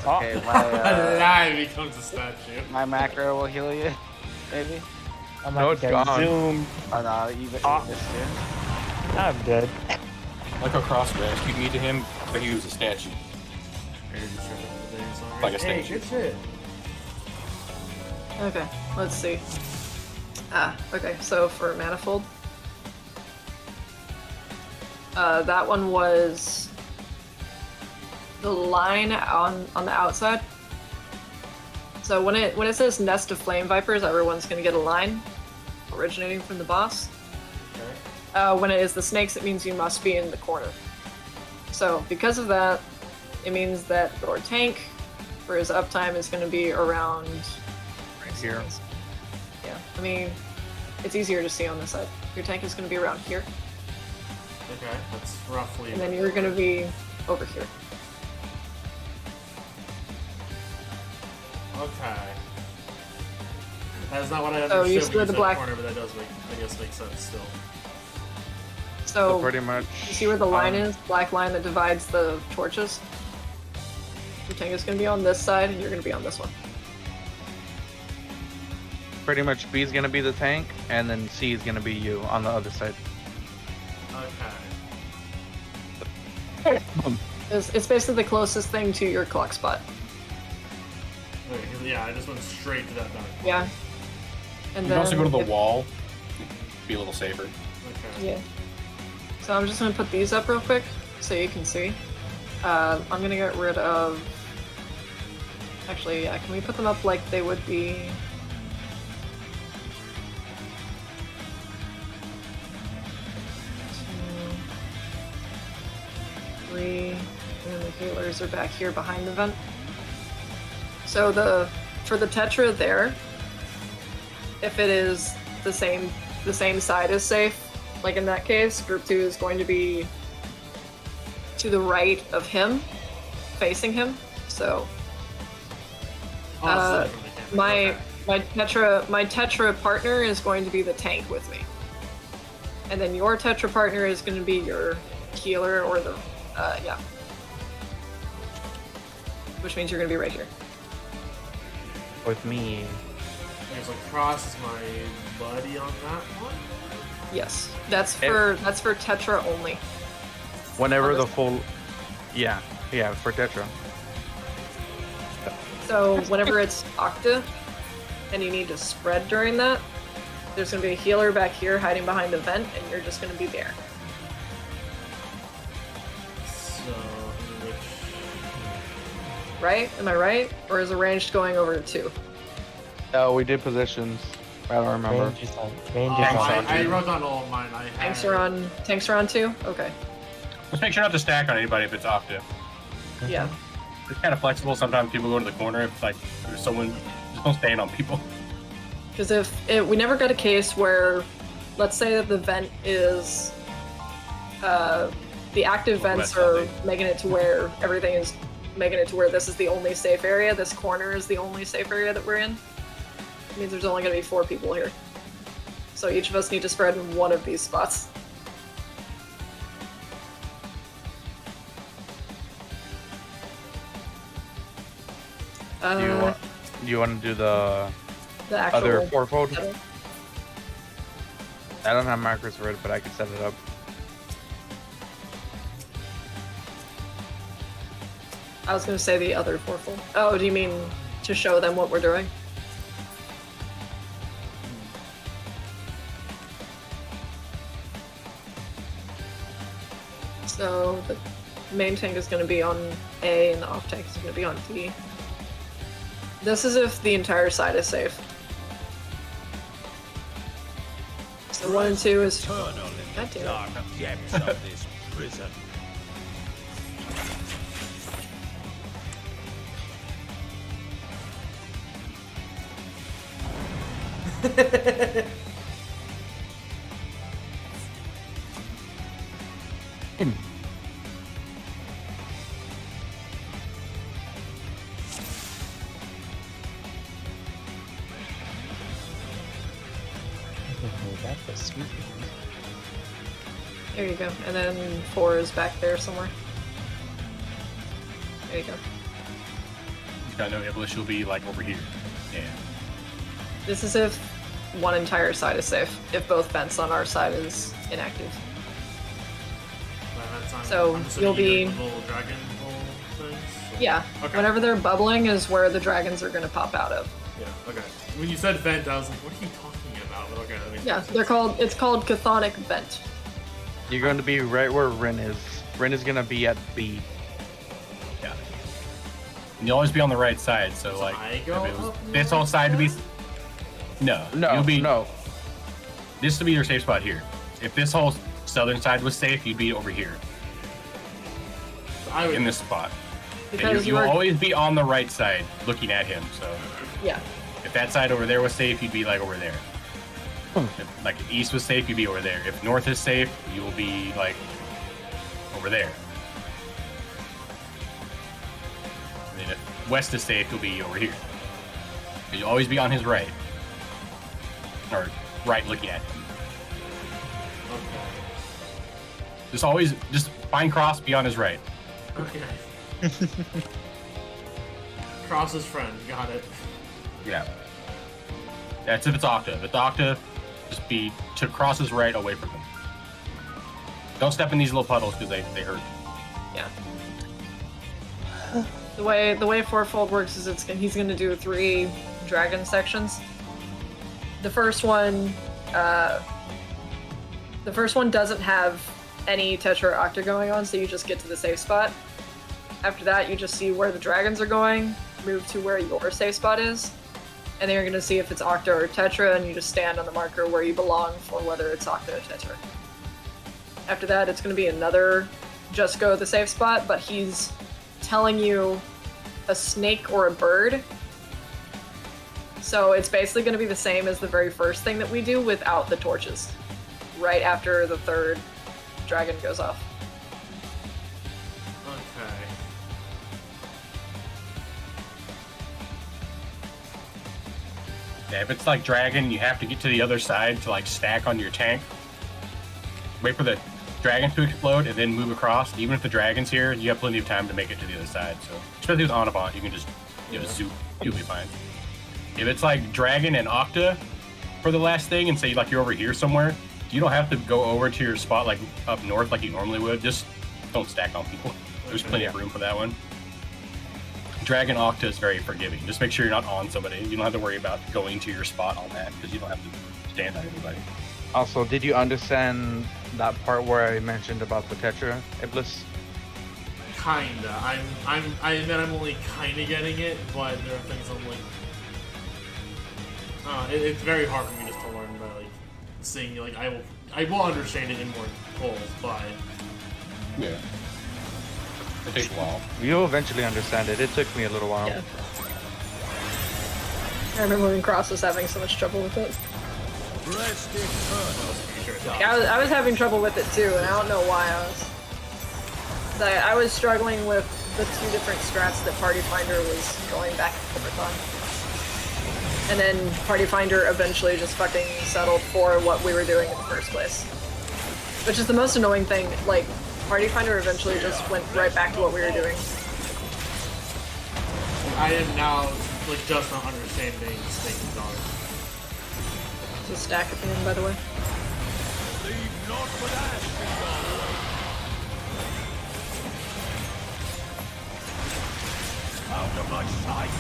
Okay, Alive becomes a statue. my macro will heal you. Maybe. I'm No, not it's getting gone. zoomed. Oh no, you this too. I'm dead. Like a cross rescued me to him, but he was a statue. Like a Hey, statue. good shit. Okay, let's see. Okay, so for Manifold. That one was the line on the outside. So when it says Nest of Flame Vipers, everyone's gonna get a line originating from the boss. When it is the snakes, it means you must be in the corner. So because of that, it means that your tank for his uptime is gonna be around Right here. Yeah, I mean, it's easier to see on this side. Your tank is gonna be around here, Okay, that's roughly. and then you're gonna be over here. Okay. That's not what I So understood you when see you the said black- corner, but that does make, I guess, make sense still. So So pretty much. you see where the line is? Black line that divides the torches? Your tank is gonna be on this side, and you're gonna be on this one. Pretty much B is gonna be the tank, and then C is gonna be you on the other side. Okay. It's basically the closest thing to your clock spot. Okay, yeah, I just went straight to that dark. Yeah. And You then can also go to the if- wall. Be a little safer. Okay. Yeah. So I'm just gonna put these up real quick so you can see. I'm gonna get rid of. Actually, yeah. Can we put them up like they would be? 2, 3, and then the healers are back here behind the vent. So for the Tetra there, if it is the same side is safe, like in that case, group 2 is going to be to the right of him, facing him. So Oh, it's different mechanic. my Okay. my Tetra partner is going to be the tank with me. And then your Tetra partner is going to be your healer or the, yeah. Which means you're going to be right here. With me. Okay, so Cross is my buddy on that one. Yes, that's for Tetra only. Whenever the full, yeah, for Tetra. So whenever it's Octa, and you need to spread during that, there's going to be a healer back here hiding behind the vent, and you're just going to be there. So, which... Right? Am I right? Or is a ranged going over to 2? Oh, we did positions. I don't remember. Range is on. Range Oh, is on. I wrote down all of mine. I had... Tanks are on 2? Okay. Just make sure not to stack on anybody if it's Octa. Yeah. It's kind of flexible. Sometimes people go to the corner if like there's someone. Just don't stand on people. Because we never got a case where, let's say that the vent is, the active vents are making it to where everything is making it to where this is the only safe area. This corner is the only safe area that we're in. It means there's only going to be 4 people here. So each of us need to spread in one of these spots. Do you want to do the actual other fourfold? setup? I don't have markers for it, but I can set it up. I was going to say the other fourfold. Oh, do you mean to show them what we're doing? So the main tank is going to be on A and the off tank is going to be on D. This is if the entire side is safe. So 1 and 2 is... Eternal in God the damn it. dark depths of this prison. That was sweet. There you go. And then 4 is back there somewhere. There you go. I know Iblis will be like over here. Yeah. This is if one entire side is safe. If both vents on our side is inactive. So, you'll be- Little dragon hole things? Yeah. Okay. Whenever they're bubbling is where the dragons are going to pop out of. Yeah, okay. When you said vent, I was like, what are you talking about? But okay, that makes Yeah, sense. it's called chthonic vent. You're going to be right where Rin is. Rin is going to be at B. Yeah. And you'll always be on the right side, so like I go if it was up this whole side to be No. No, You'll be no. This will be your safe spot here. If this whole southern side was safe, you'd be over here. I would, In this spot. And Because you'll you're... always be on the right side looking at him, so Yeah. if that side over there was safe, you'd be like over there. If, like if east was safe, you'd be over there. If north is safe, you'll be like over there. And then if west is safe, you'll be over here. But you'll always be on his right. Or right looking at him. okay. Just find Cross, be on his right. Okay. Cross's friend, got it. Yeah. That's if it's Octa. If it's Octa, just be to Cross's right away from him. Don't step in these little puddles because they hurt. Yeah. The way fourfold works is he's going to do 3 dragon sections. The first one doesn't have any Tetra or Octa going on, so you just get to the safe spot. After that, you just see where the dragons are going, move to where your safe spot is, and then you're going to see if it's Octa or Tetra, and you just stand on the marker where you belong for whether it's Octa or Tetra. After that, it's going to be another just go to the safe spot, but he's telling you a snake or a bird. So it's basically going to be the same as the very first thing that we do without the torches. Right after the 3rd dragon goes off. Okay. Yeah, if it's like dragon, you have to get to the other side to like stack on your tank. wait for the dragon to explode and then move across. Even if the dragon's here, you have plenty of time to make it to the other side. So especially with Onabot, you can just zoom. You'll be fine. If it's like dragon and Octa for the last thing, and say like you're over here somewhere, you don't have to go over to your spot like up north like you normally would. Just don't stack on people. There's plenty of room for that one. Dragon Octa is very forgiving. Just make sure you're not on somebody. You don't have to worry about going to your spot on that because you don't have to stand on anybody. Also, did you understand that part where I mentioned about the Tetra Iblis? Kinda. I admit I'm only kinda getting it, but there are things I'm like, it's very hard for me just to learn by like seeing. Like I will understand it in more polls, but yeah, it takes a while. You'll eventually understand it. It took me a little while. Yeah. I remember when Cross was having so much trouble with it. Rest eternal. Yeah, I was having trouble with it too, and I don't know why I was struggling with the two different strats that Party Finder was going back and forth on. And then Party Finder eventually just fucking settled for what we were doing in the first place. Which is the most annoying thing, like, Party Finder eventually just went right back to what we were doing. I am now like just not understanding Snake and Dog. There's a stack at the end, by the way. Leave not but ash in your way. Out of my sight.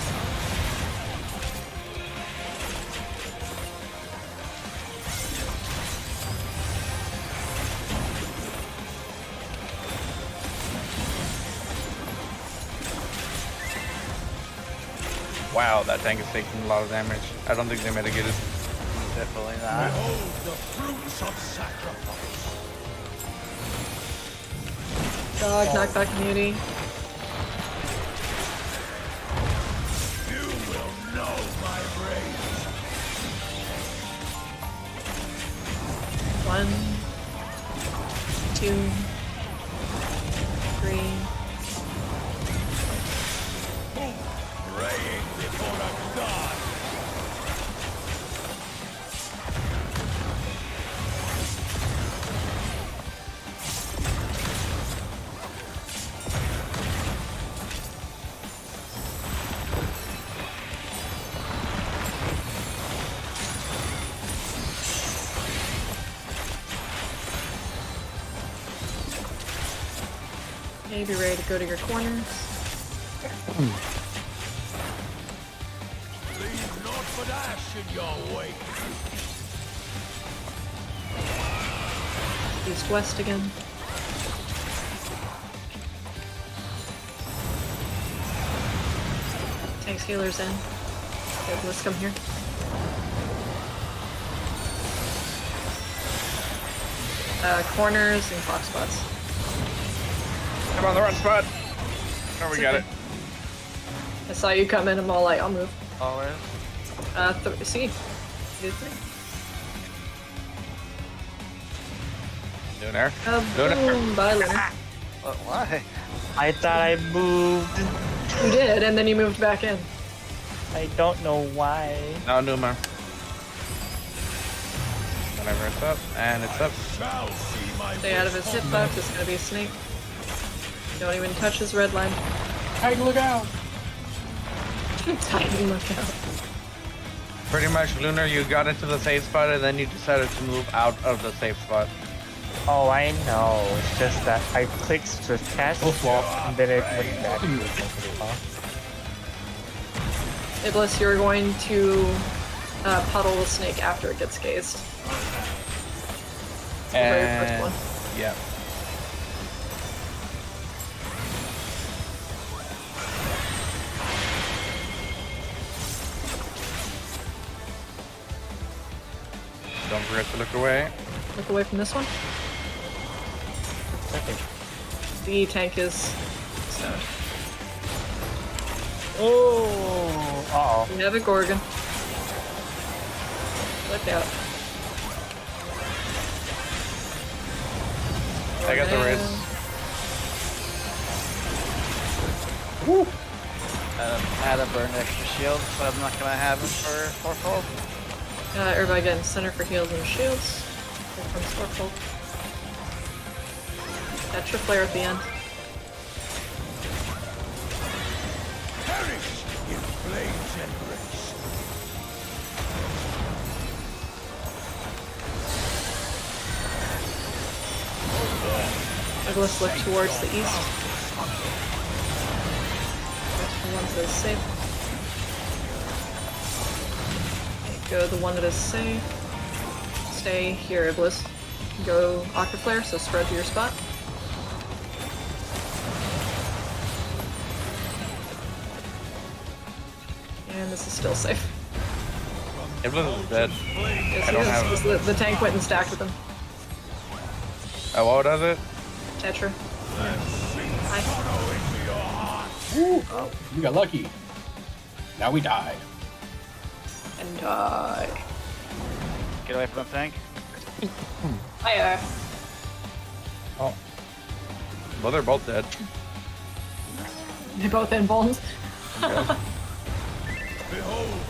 Wow, that tank is taking a lot of damage. I don't think they mitigated. Definitely not. Behold the fruits of sacrifice. Dog, knockback immunity. You will know my rage. 1, 2, 3. Praying before a god. Okay, be ready to go to your corners. Leave not but ash in your wake. East west again. Tanks healers in. Okay, let's come here. Corners and clock spots. I'm on the wrong spot. Oh, we got it. I saw you come in. I'm all like, I'll move. Always. See, you did 3. Lunar. Boom, bye, Lunar. What? Why? I thought I moved. You did, and then you moved back in. I don't know why. No, Numa. Whenever it's up, and it's up. Shall see my Stay out of his hitbox. It's gonna be a snake. Don't even touch his red line. Hey, look out! Tiny lookout. Pretty much, Lunar, you got into the safe spot, and then you decided to move out of the safe spot. Oh, I know. It's just that I clicked to cast and then it went back to the Iblis, you're going to puddle the snake after it gets gazed. The very first one. Yeah. Don't forget to look away. Look away from this one. The tank is stoned. Oh, uh-oh. We have a Gorgon. Look out. I got the Gorgon. race. Woo! I had to burn extra shield, so I'm not gonna have him for fourfold. Everybody get in center for heals and shields. Here comes Sparkle. Extra flare at the end. Perish in flame's embrace. Douglas look towards the east. The one that is safe. Okay, go the one that is safe. Stay here, Iblis. Go Octa Flare, so spread to your spot. And this is still safe. Iblis is dead. Yes, I don't have- the tank went and stacked with him. Oh, what does it? Tetra. Hi. Woo! Oh, we got lucky. Now we died. And Get away from the tank. hiya. Oh. Well, they're both dead. They're both in bones. Behold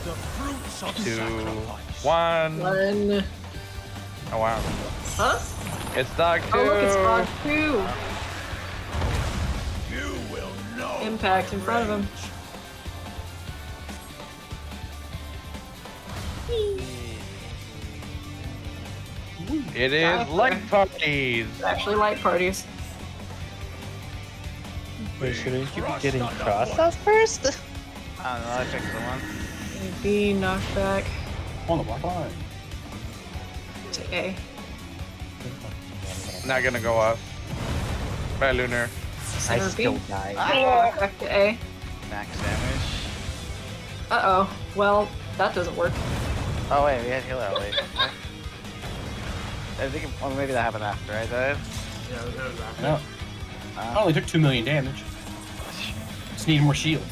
the fruits of 2, sacrifice. 1. One. Oh, wow. Huh? It's Dog 2. Oh look, it's Prog 2. You will know. Impact in front of him. It is light parties. It's actually light parties. Wait, shouldn't you be getting crossed out first? I don't know, I fixed the one. B knockback On the block line. to A. Not gonna go off. Bye, Lunar. I Center still B. died. Back to A. Max damage. Uh-oh. Well, that doesn't work. Oh wait, we had healer. Wait. I think well, maybe that happened after I died. Yeah, it was after. No. I only took 2 million damage. Just need more shields.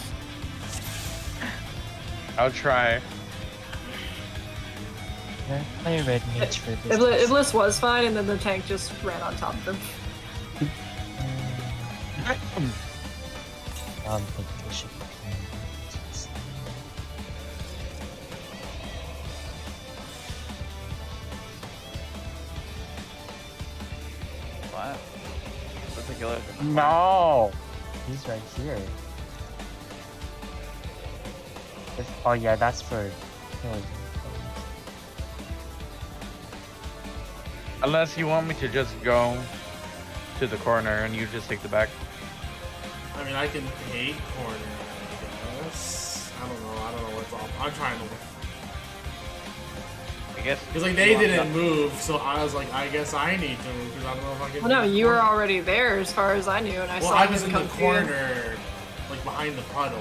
I'll try. Yeah, play red mage for this. Iblis was fine, and then the tank just ran on top of him. I don't think they should. What? What's the healer? No! He's right here. Oh yeah, that's for killing. Unless you want me to just go to the corner and you just take the back. I mean, I can hate corner, I guess. I don't know what's up. I'm trying to. I guess. Because, like, they didn't move, so I was like, I guess I need to move, because I don't know if I can. Well, no, move you were corner. already there as far as I knew, and I Well, saw I him was in the come through. corner, like, behind the puddle.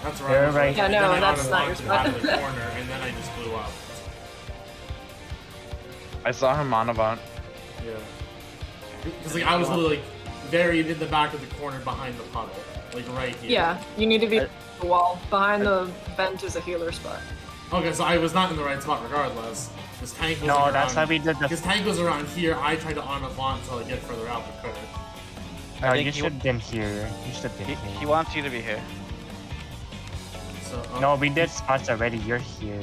That's right. You're right. Yeah, no, that's not your Out spot. of the corner, and then I just blew up. I saw him on Avant. Yeah. Because, like, I was literally, like, very in the back of the corner behind the puddle. Like, right here. Yeah, you need to be at the wall. Behind the vent is a healer spot. Okay, so I was not in the right spot regardless. This tank was No, around, that's why we did the. His tank was around here. I tried to on avant until I get further out, but couldn't. No, think you he should have been here. You should have been here. He wants you to be here. So, No, we did spots already. You're here.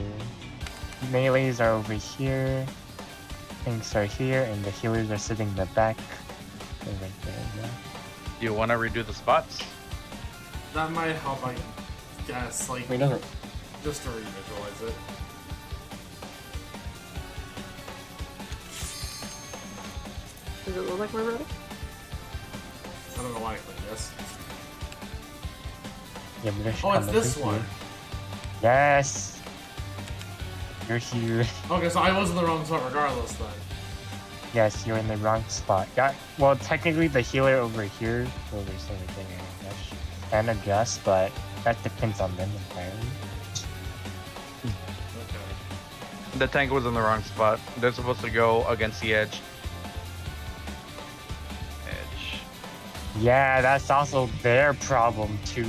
Melees are over here. Tanks are here, and the healers are sitting in the back. They're right there. Yeah. Do you want to redo the spots? that might help, I guess. Like, I mean, it doesn't. just to revisualize it. Does it look like we're ready? I don't know why I clicked this. Yeah, but there should Oh, it's come this over one. here. Yes. You're here. Okay, so I was in the wrong spot regardless then. Yes, you're in the wrong spot. Yeah. Well, technically, the healer over here. Well, there's everything I guess. Can adjust, but that depends on them entirely. Okay. The tank was in the wrong spot. They're supposed to go against the edge. Edge. Yeah, that's also their problem too.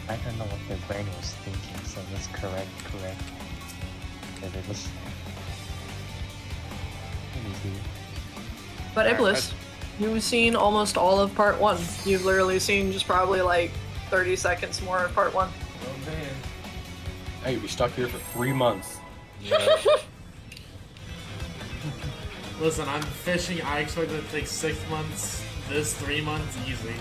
I don't know what their brain was thinking, so let's correct. But it was. But Iblis, you've seen almost all of part 1. You've literally seen just probably like 30 seconds more of part 1. Oh man. Hey, we stuck here for 3 months. Listen, I'm fishing. I expect it to take 6 months. This 3 months, easy.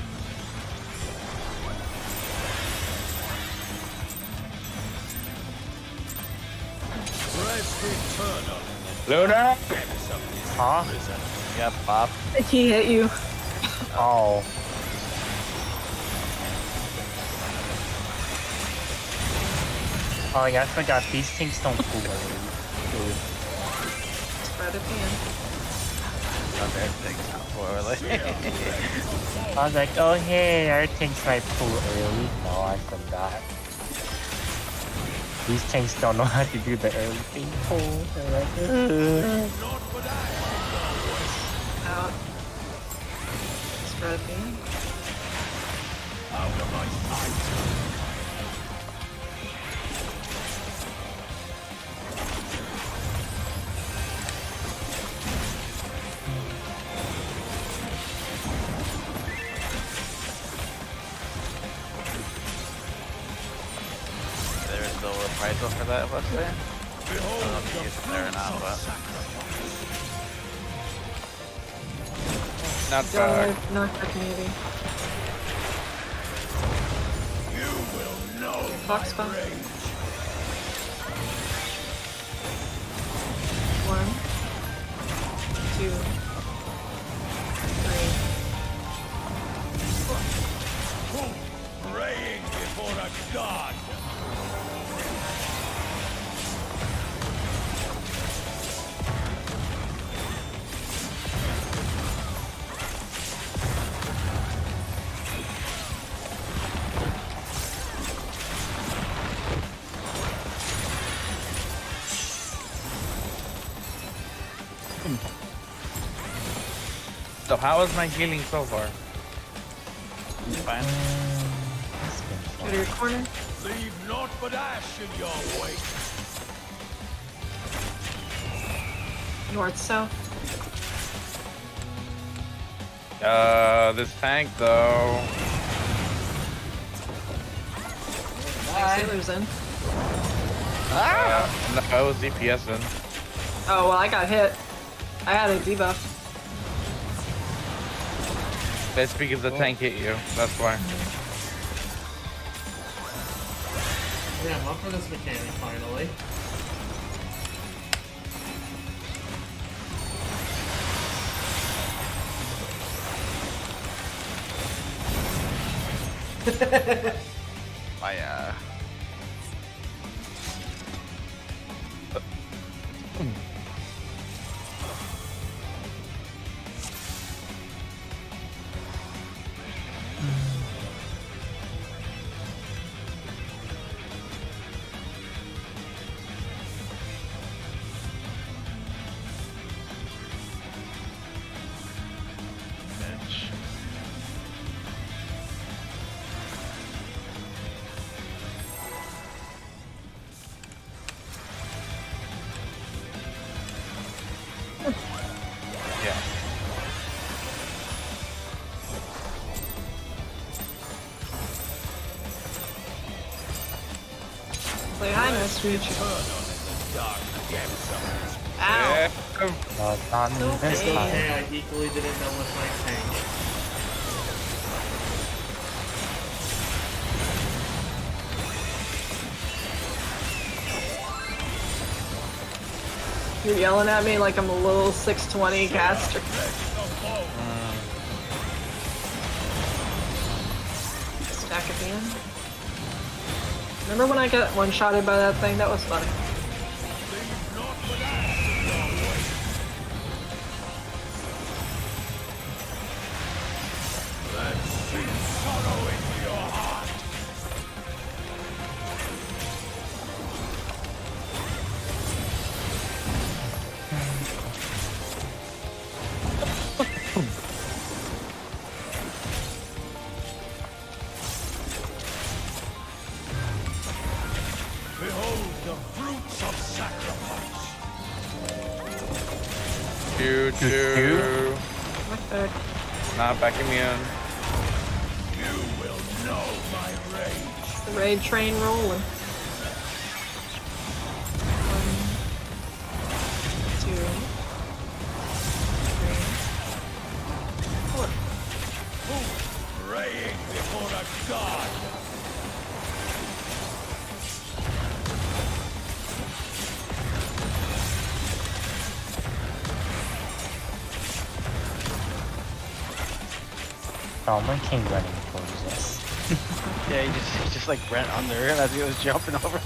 Rest eternal. Luna! Depths of this Huh? prison. Yep, Bob. He hit you. Oh. Oh yeah, I forgot these things don't pull early. Spread a pan. Not everything's not poorly. I was like, oh hey, our things might pull early. No, I forgot. These things don't know how to do the early thing pull. They're like, Not but I. Out. Spread a pan. Out of my sight. There is no reprisal for that, was there? I Behold don't know if you the used it there or not, fruits of but sacrifice. Not Go bad. North Park community. You will know Fox my spot. rage. 1, 2, 3. Who praying before a god? So how is my healing so far? fine. Go to your corner. Leave naught but ash in your wake. North, south. This tank though. Sailors in. No, I was DPS in. Oh, well, I got hit. I had a debuff. That's because the tank hit you. That's why. Yeah, I'm up for this mechanic finally. My bitch. Yeah. Say hi, nice to meet you. Dark depths of this. Ow. Yeah. not me this Okay. time. Okay, I equally didn't know with my tank. You're yelling at me like I'm a little 620 caster. Stack at the end. Remember when I got one-shotted by that thing? That was funny. Sorrow into your heart. Behold the fruits of sacrifice. Choo choo. Okay. Not back immune. You will know my rage. The raid train rolling. 1, God! Oh, my king running towards us. Yeah, he just like ran under him as he was jumping over.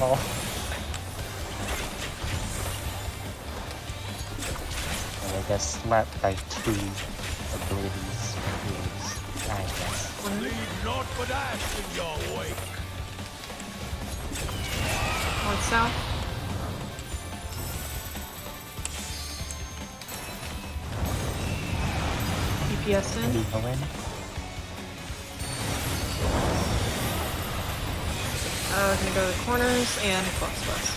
No. And I got slapped by 2 abilities. I guess. Leave naught but ash in your wake. North south. PPS in. Did you go in? Gonna go to the corners and clock spots.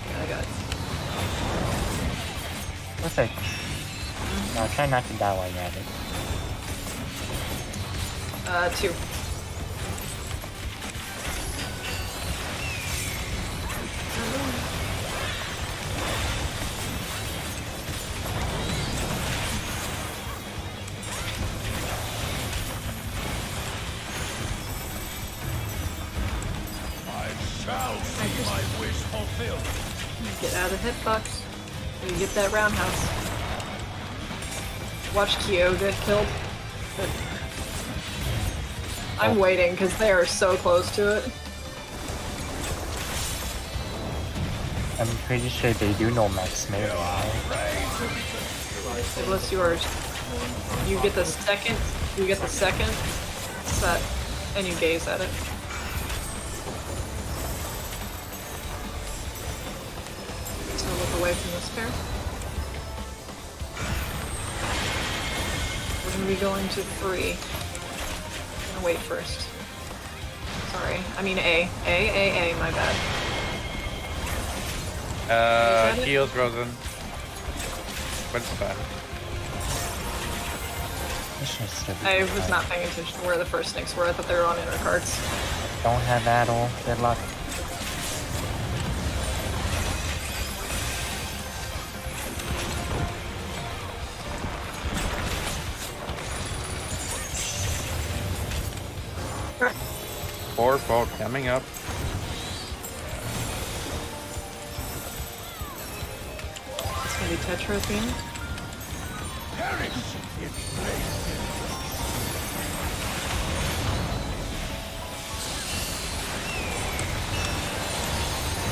Yeah, I got it. Perfect. Now try not to die while you're at it. 2. I shall see my wish fulfilled. Get out of the hitbox. You get that roundhouse. Watch Kyo get killed. I'm waiting because they are so close to it. I'm pretty sure they do know max melee, right? What's yours? You get the second. You get the second set, and you gaze at it. So look away from this pair. We're gonna be going to 3. I'm gonna wait first. Sorry, I mean A. A, my bad. Is that it? Heals Rosen. But it's fine. I was not paying attention to where the first snakes were. I thought they were on inner cards. Don't have battle. Good luck. Four folk coming up. It's gonna be Tetra at the end. Perish in place.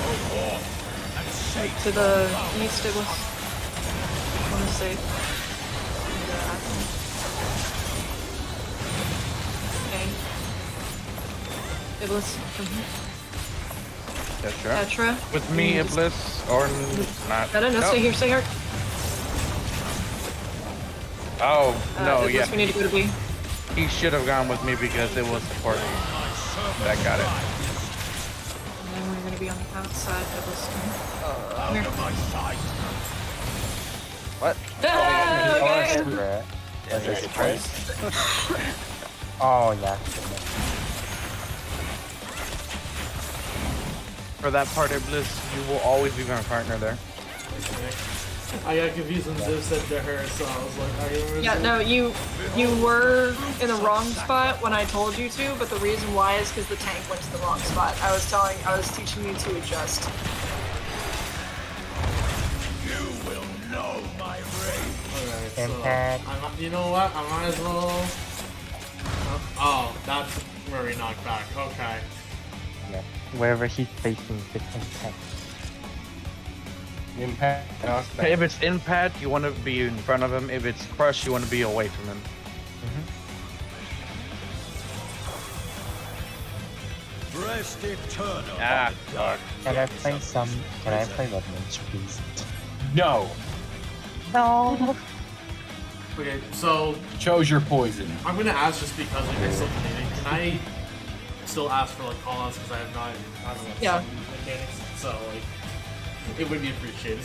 Go forth and shake To the east, it was. I want to say. Okay. Iblis from here. Tetra. Tetra. With me, Just- Iblis, or not? No, Nope. stay here, stay here. Oh, no, Iblis, yeah. we need to go to B. He should have gone with me because it was support. That got it. And then we're gonna be on the outside. Iblis. Come here. out of my sight. What? Ah, okay. Bruh. Yeah, Was it surprise. Oh, yeah. For that part, Iblis, you will always be my partner there. I got confused when Ziv said to her, so I was like, are you Yeah, no, you were in the wrong spot when I told you to, but the reason why is because the tank went to the wrong spot. I was teaching you to adjust. You will know my rage. Alright, so, Impact. you know what, I might as well... Oh, that's where he knocked back, okay. Yeah. Wherever he's facing the impact. Impact. Okay, if it's impact, you want to be in front of him. If it's crush, you want to be away from him. Rest eternal. Ah, fuck. Can I play some? Can I play Red Mage, please? No. No. Okay, so Chose your poison. I'm gonna ask just because like, I still competing. Can I still ask for like call-outs because I have not Yeah. some mechanics, so like it would be appreciated.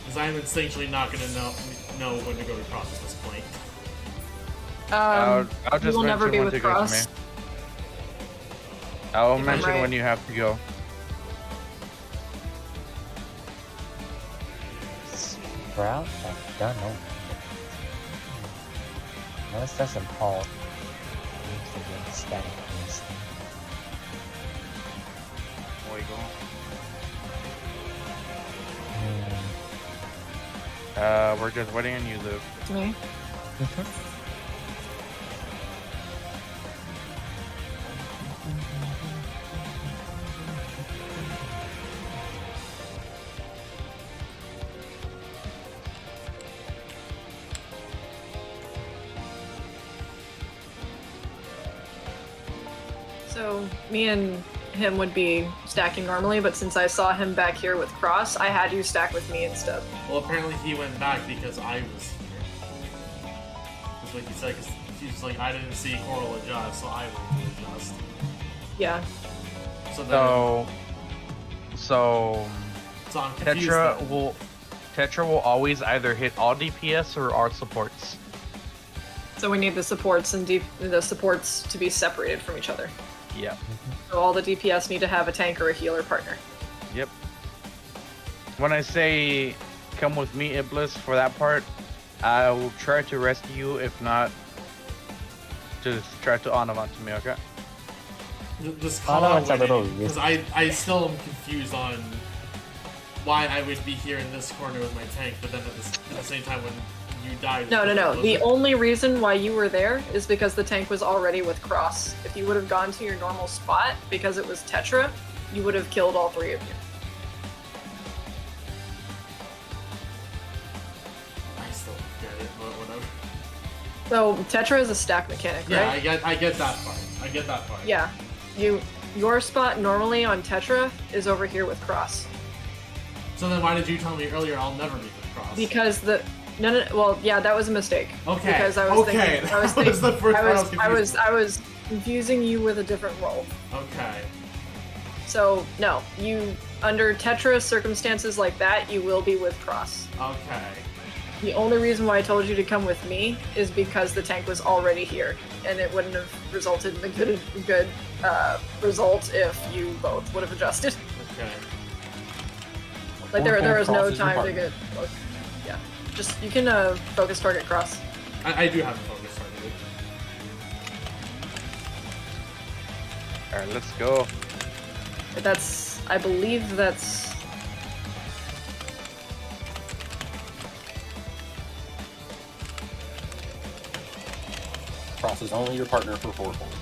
Because I'm instinctually not gonna know when to go across at this point. I'll you just will never mention be when with to go to Cross. me. I'll If I'm mention right. when you have to go. Sprout? I don't know. Unless that's in Paul. Seems to be static in this thing. There you go. We're just waiting on you, Luke. It's me. So me and him would be stacking normally, but since I saw him back here with Cross, I had you stack with me instead. Well, apparently he went back because I was here. That's what he said, because he's like, I didn't see Coral adjust, so I went to adjust. Yeah. So then, So I'm confused then. Tetra will always either hit all DPS or our supports. So we need the supports and the supports to be separated from each other. Yep. So all the DPS need to have a tank or a healer partner. Yep. When I say come with me, Iblis, for that part, I will try to rescue you. If not, just try to Onavant to me, okay? Just call out It's a little because I still am confused on why I would be here in this corner with my tank, but then at the same time when you died. No. The only reason why you were there is because the tank was already with Cross. If you would have gone to your normal spot because it was Tetra, you would have killed all three of you. I still don't get it, but whatever. So Tetra is a stack mechanic, Yeah, right? I get that part. I get that part. Yeah. Your spot normally on Tetra is over here with Cross. So then why did you tell me earlier I'll never be with Cross? Because no, well, yeah, that was a mistake. Okay. Because I was okay. thinking, I was that was the first part I was confusing you with a different role. Okay. So no, you under Tetra circumstances like that, you will be with Cross. Okay. The only reason why I told you to come with me is because the tank was already here, and it wouldn't have resulted in a good result if you both would have adjusted. Okay. Like there was no Cross is your time to partner. get. Yeah, just you can focus target Cross. I do have a focus target. Alright, let's go. I believe that's. Cross is only your partner for 4 points.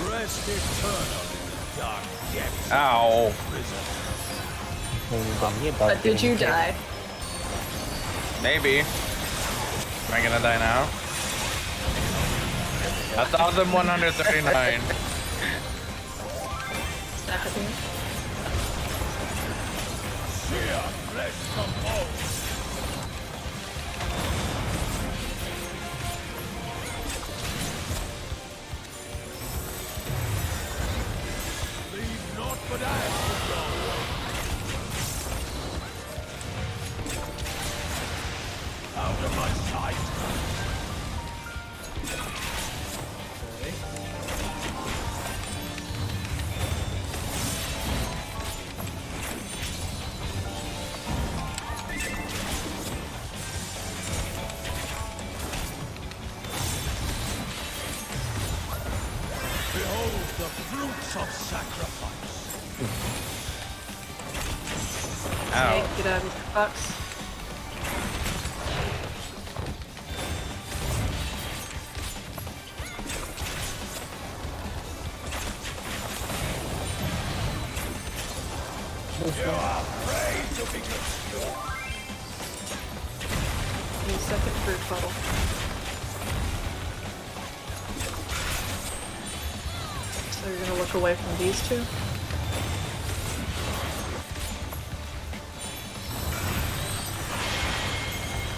Rest eternal in the dark depths Ow. of prison. But did you die? Maybe. Am I gonna die now? 1,139. Stack with me. Fear, flesh compose. Leave naught but ash to go. Out of my sight. Behold the fruits of sacrifice. Ow. Snake, get out of your box. You are prey to be consumed. Need a second fruit bottle. So you're gonna look away from these two?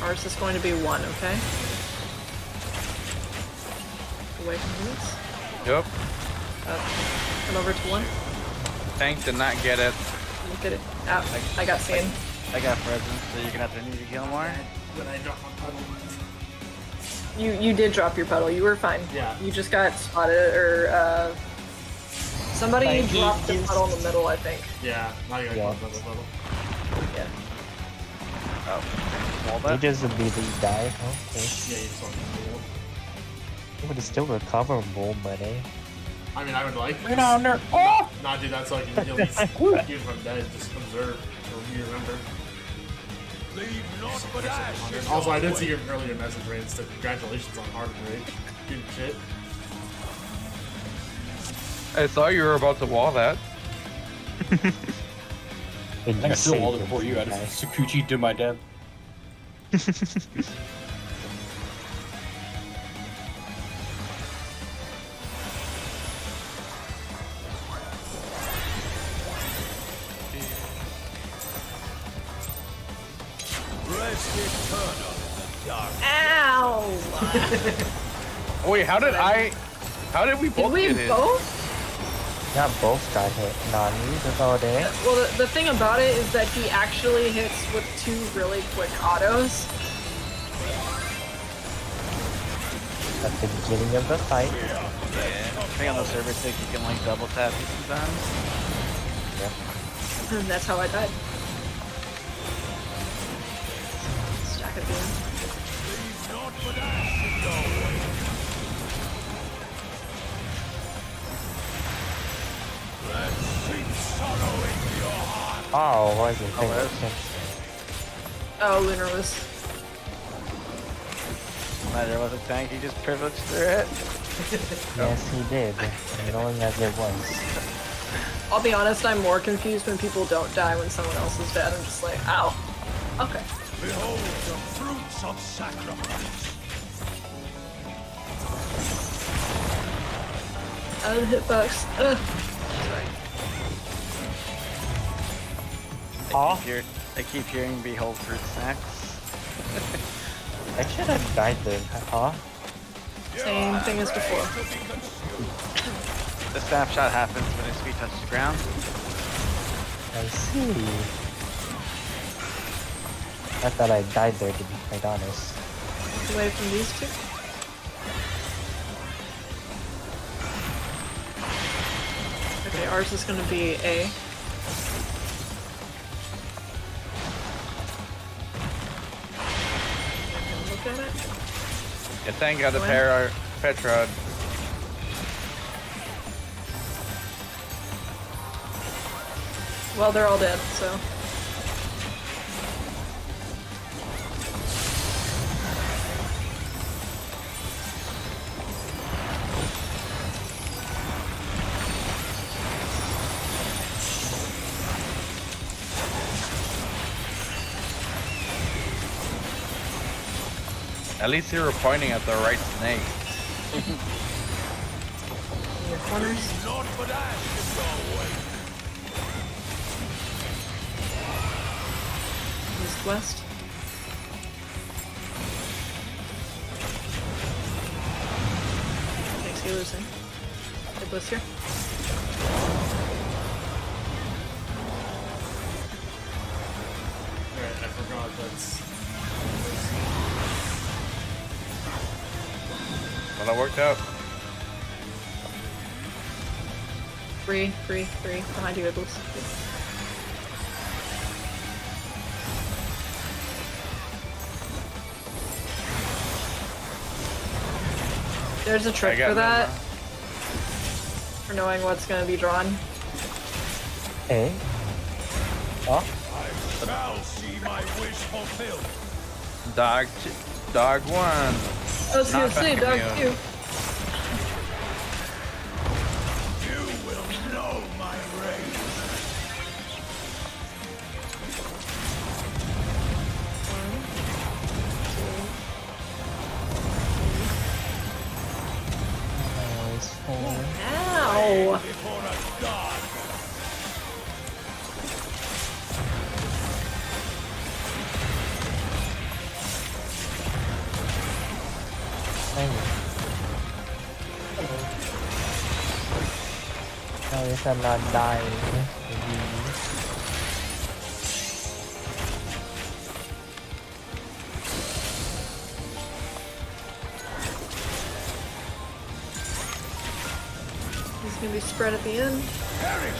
Ours is going to be 1, okay? away from this. Yep. Come over to one. Tank did not get it. Look at it. Out. I got seen. I got presents, so you're gonna have to need to heal more. When I drop my pedal. You did drop your pedal. You were fine. Yeah. You just got spotted, or somebody Thank you. dropped the pedal in the middle, I think. Yeah, now you gotta Yeah. drop my pedal. Yeah. Oh, wall You that. just immediately die. Okay. Yeah, you just want to do But it's still recoverable, buddy. I mean, I would like Get on there. Oh! not do that so I can at least even if I'm dead, just observe or remember. Leave naught but ashes. Also, I did see your earlier message, Rain, so congratulations on Hard Raid. Good shit. I saw you were about to wall that. And I think I still saved walled it him before you. I from just Sakuchi to my death. Rest eternal in the dark. Ow! Wait, how did we Did both we get hit? both? Not both got hit. Nani, that's all there. Well, the thing about it is that he actually hits with 2 really quick autos. At the beginning of the fight. Yeah. Depending on the server stick, you can like double tap it sometimes. And that's how I died. Stack at the end. Leave naught but ashes your way. Let deep sorrow into your heart. Oh, wasn't paying yes. attention. Oh, Lunar was. Matter was a tank, he just privileged through it. Yes, he did. Annoying as it was. I'll be honest, I'm more confused when people don't die when someone else is dead. I'm just like, ow. Okay. Behold the fruits of sacrifice. Out of hitbox. Sorry. Oh, I keep hearing behold fruit snacks. I should have died there. Huh? Same thing as before. The snapshot happens when his feet touch the ground. I see. I thought I died there, to be quite honest. Away from these two. Okay, ours is gonna be A. Look at it. Yeah, tank got the When? Petrod. Well, they're all dead, so. At least you were pointing at the right snake. In your corners. Naught but ashes your way. East, west. Thanks, healers in. Hit bliss here. Alright, I forgot that's. Well, that worked out. 3, 3, 3. Behind you, Iblis. There's a trick got for no that. more. For knowing what's gonna be drawn. Hey? Oh? I shall see my wish fulfilled. Dog 1. I was gonna Not say, back dog immune. 2. You will know my rage. Oh, it's full. Ow! Before a god. Dang it. is I'm not dying. He's gonna be spread at the end. Perish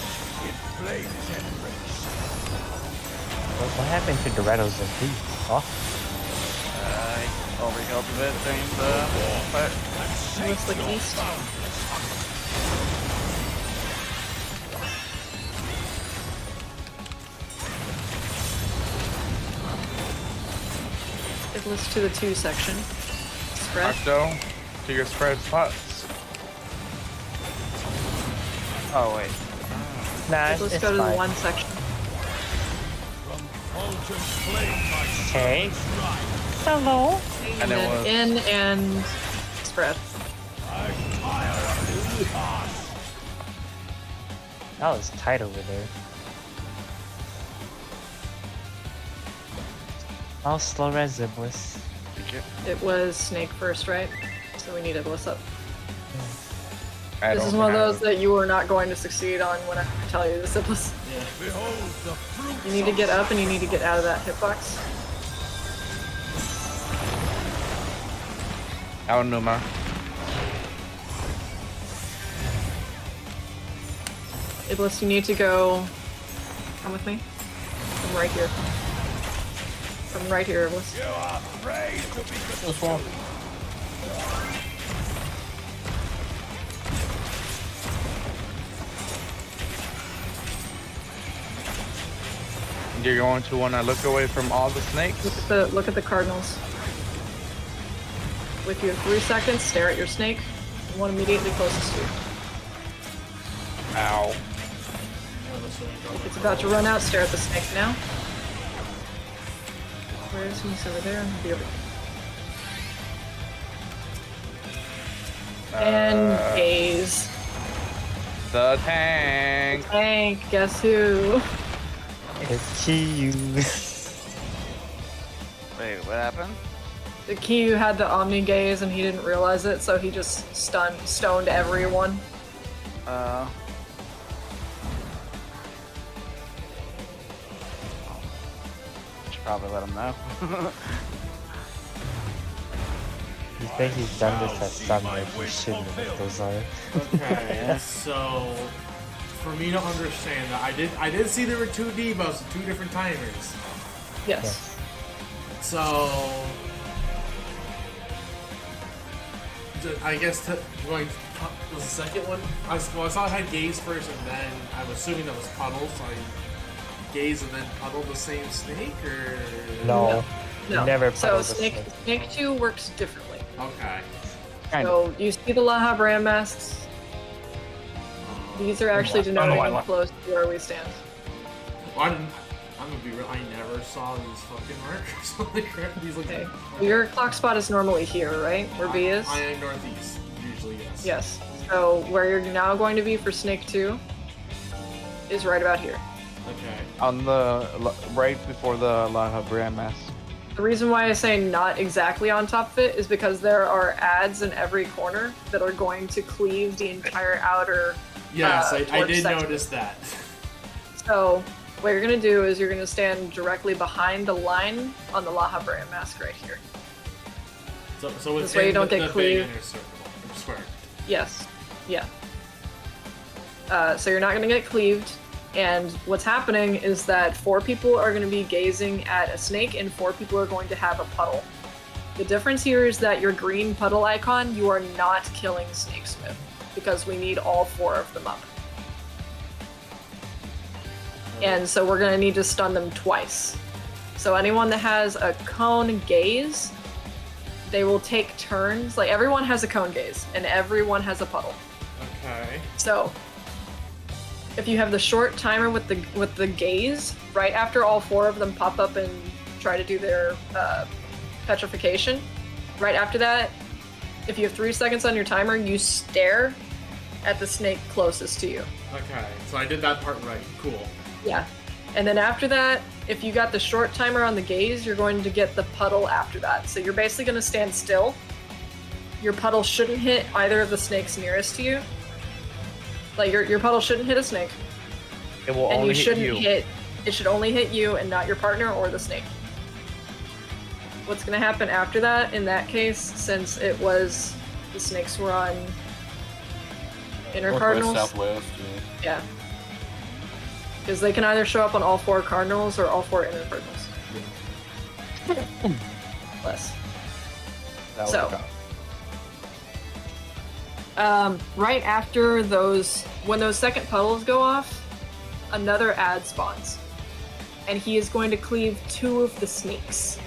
in flames embrace. What happened to the rattles and feet? Oh, I overhealed a bit during the fight. Looks like east. It lists to the 2 section. Spread. Octo, to your spread spots. Oh wait. nah, Let's it's go to the fine. 1 section. Molten flame my Okay. stride. Hello. And it then was- in and spread. I tire of this task. That was tight over there. I'll slow res Iblis. It was Snake first, right? So we need Iblis up. I This don't is one of have- those that you are not going to succeed on when I tell you this Iblis. Behold the fruits You need to of get up and you need to get out of that hitbox. Out Numa. Iblis, you need to go. Come with me. From right here. From right here, Iblis. You are afraid to be This one. You're going to want to look away from all the snakes. Look at the cardinals. If you have 3 seconds, stare at your snake. The one immediately closest to you. Ow. If it's about to run out, stare at the snake now. Where is he? He's over there. He'll be over there. And gaze. The tank. Tank, guess who? It's you. Wait, what happened? The Kiyu had the Omni gaze and he didn't realize it, so he just stoned everyone. Should probably let him know. You think he's done this at some like he shouldn't have those are. Okay, so for me to understand that, I did see there were 2 debuffs and 2 different timers. Yes. So I guess going was the second one. I saw I had gaze first, and then I'm assuming that was puddle. So I gaze and then puddle the same snake, or No. No. Never So puddle the Snake 2 works differently. Okay. Kind So you see the Laha brand masks. These are actually denoting how close to where we stand. Well, I'm gonna be real. I never saw these fucking markers on the ground. These like. Okay. Your clock spot is normally here, right? Where B is? I am northeast. Usually, yes. Yes. So where you're now going to be for Snake 2 is right about here. Okay. On the right before the Laha brand mask. The reason why I say not exactly on top of it is because there are ads in every corner that are going to cleave the entire outer. Yes, I torch did section. notice that. So what you're gonna do is you're gonna stand directly behind the line on the Laha brand mask right here. So This it's way you in don't the get big cleaved. inner circle, or square. Yes. Yeah. So you're not gonna get cleaved. And what's happening is that 4 people are going to be gazing at a snake and 4 people are going to have a puddle. The difference here is that your green puddle icon, you are not killing snakes with, because we need all 4 of them up. And so we're going to need to stun them twice. So anyone that has a cone gaze, they will take turns. Like everyone has a cone gaze and everyone has a puddle. Okay. So if you have the short timer with the gaze, right after all 4 of them pop up and try to do their petrification, right after that, if you have 3 seconds on your timer, you stare at the snake closest to you. Okay. So I did that part right. Cool. Yeah. And then after that, if you got the short timer on the gaze, you're going to get the puddle after that. So you're basically going to stand still. Your puddle shouldn't hit either of the snakes nearest to you. Like your puddle shouldn't hit a snake, It will and only you shouldn't hit you. hit. It should only hit you and not your partner or the snake. What's gonna happen after that? In that case, since it was the snakes were on inner Northwest, cardinals. southwest. Yeah. Yeah. Because they can either show up on all 4 cardinals or all 4 inner cardinals. Less. That was So. the cop. Right after those, when those second puddles go off, another ad spawns. And he is going to cleave 2 of the snakes.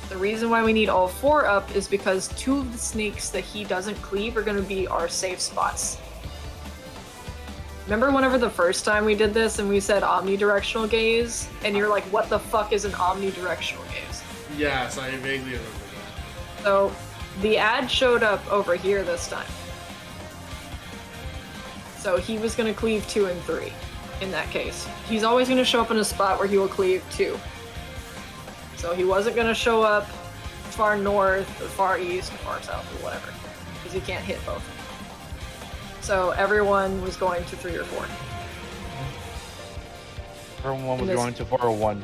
The reason why we need all 4 up is because 2 of the snakes that he doesn't cleave are going to be our safe spots. Remember whenever the first time we did this and we said omnidirectional gaze? And you're like, what the fuck is an omnidirectional gaze? Yes, I vaguely remember that. So, the ad showed up over here this time. So he was going to cleave 2 and 3 in that case. He's always going to show up in a spot where he will cleave 2. So he wasn't going to show up far north or far east or far south or whatever, because he can't hit both. So everyone was going to 3 or 4. Everyone was this- going to 401.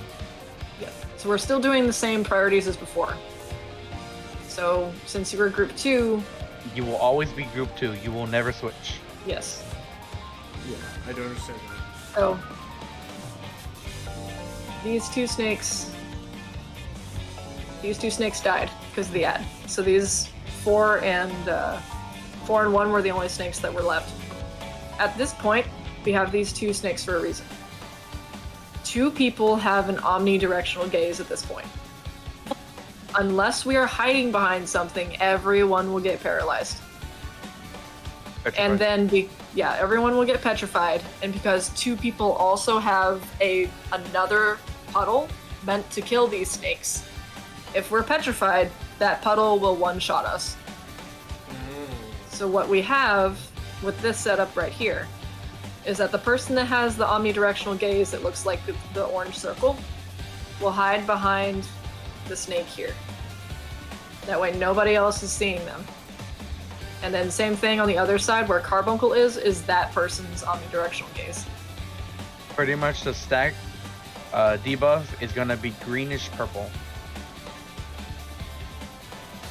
Yeah. So we're still doing the same priorities as before. So since you were group 2, You will always be group 2. You will never switch. yes. Yeah, I do understand that. So these two snakes died because of the ad. So these 4 and 1 were the only snakes that were left. At this point, we have these 2 snakes for a reason. 2 people have an omnidirectional gaze at this point. Unless we are hiding behind something, everyone will get paralyzed. And then everyone will get petrified, and because 2 people also have another puddle meant to kill these snakes, if we're petrified, that puddle will one-shot us. So what we have with this setup right here is that the person that has the omnidirectional gaze that looks like the orange circle will hide behind the snake here. That way nobody else is seeing them. And then same thing on the other side where Carbuncle is that person's omnidirectional gaze. Pretty much the stack debuff is going to be greenish purple.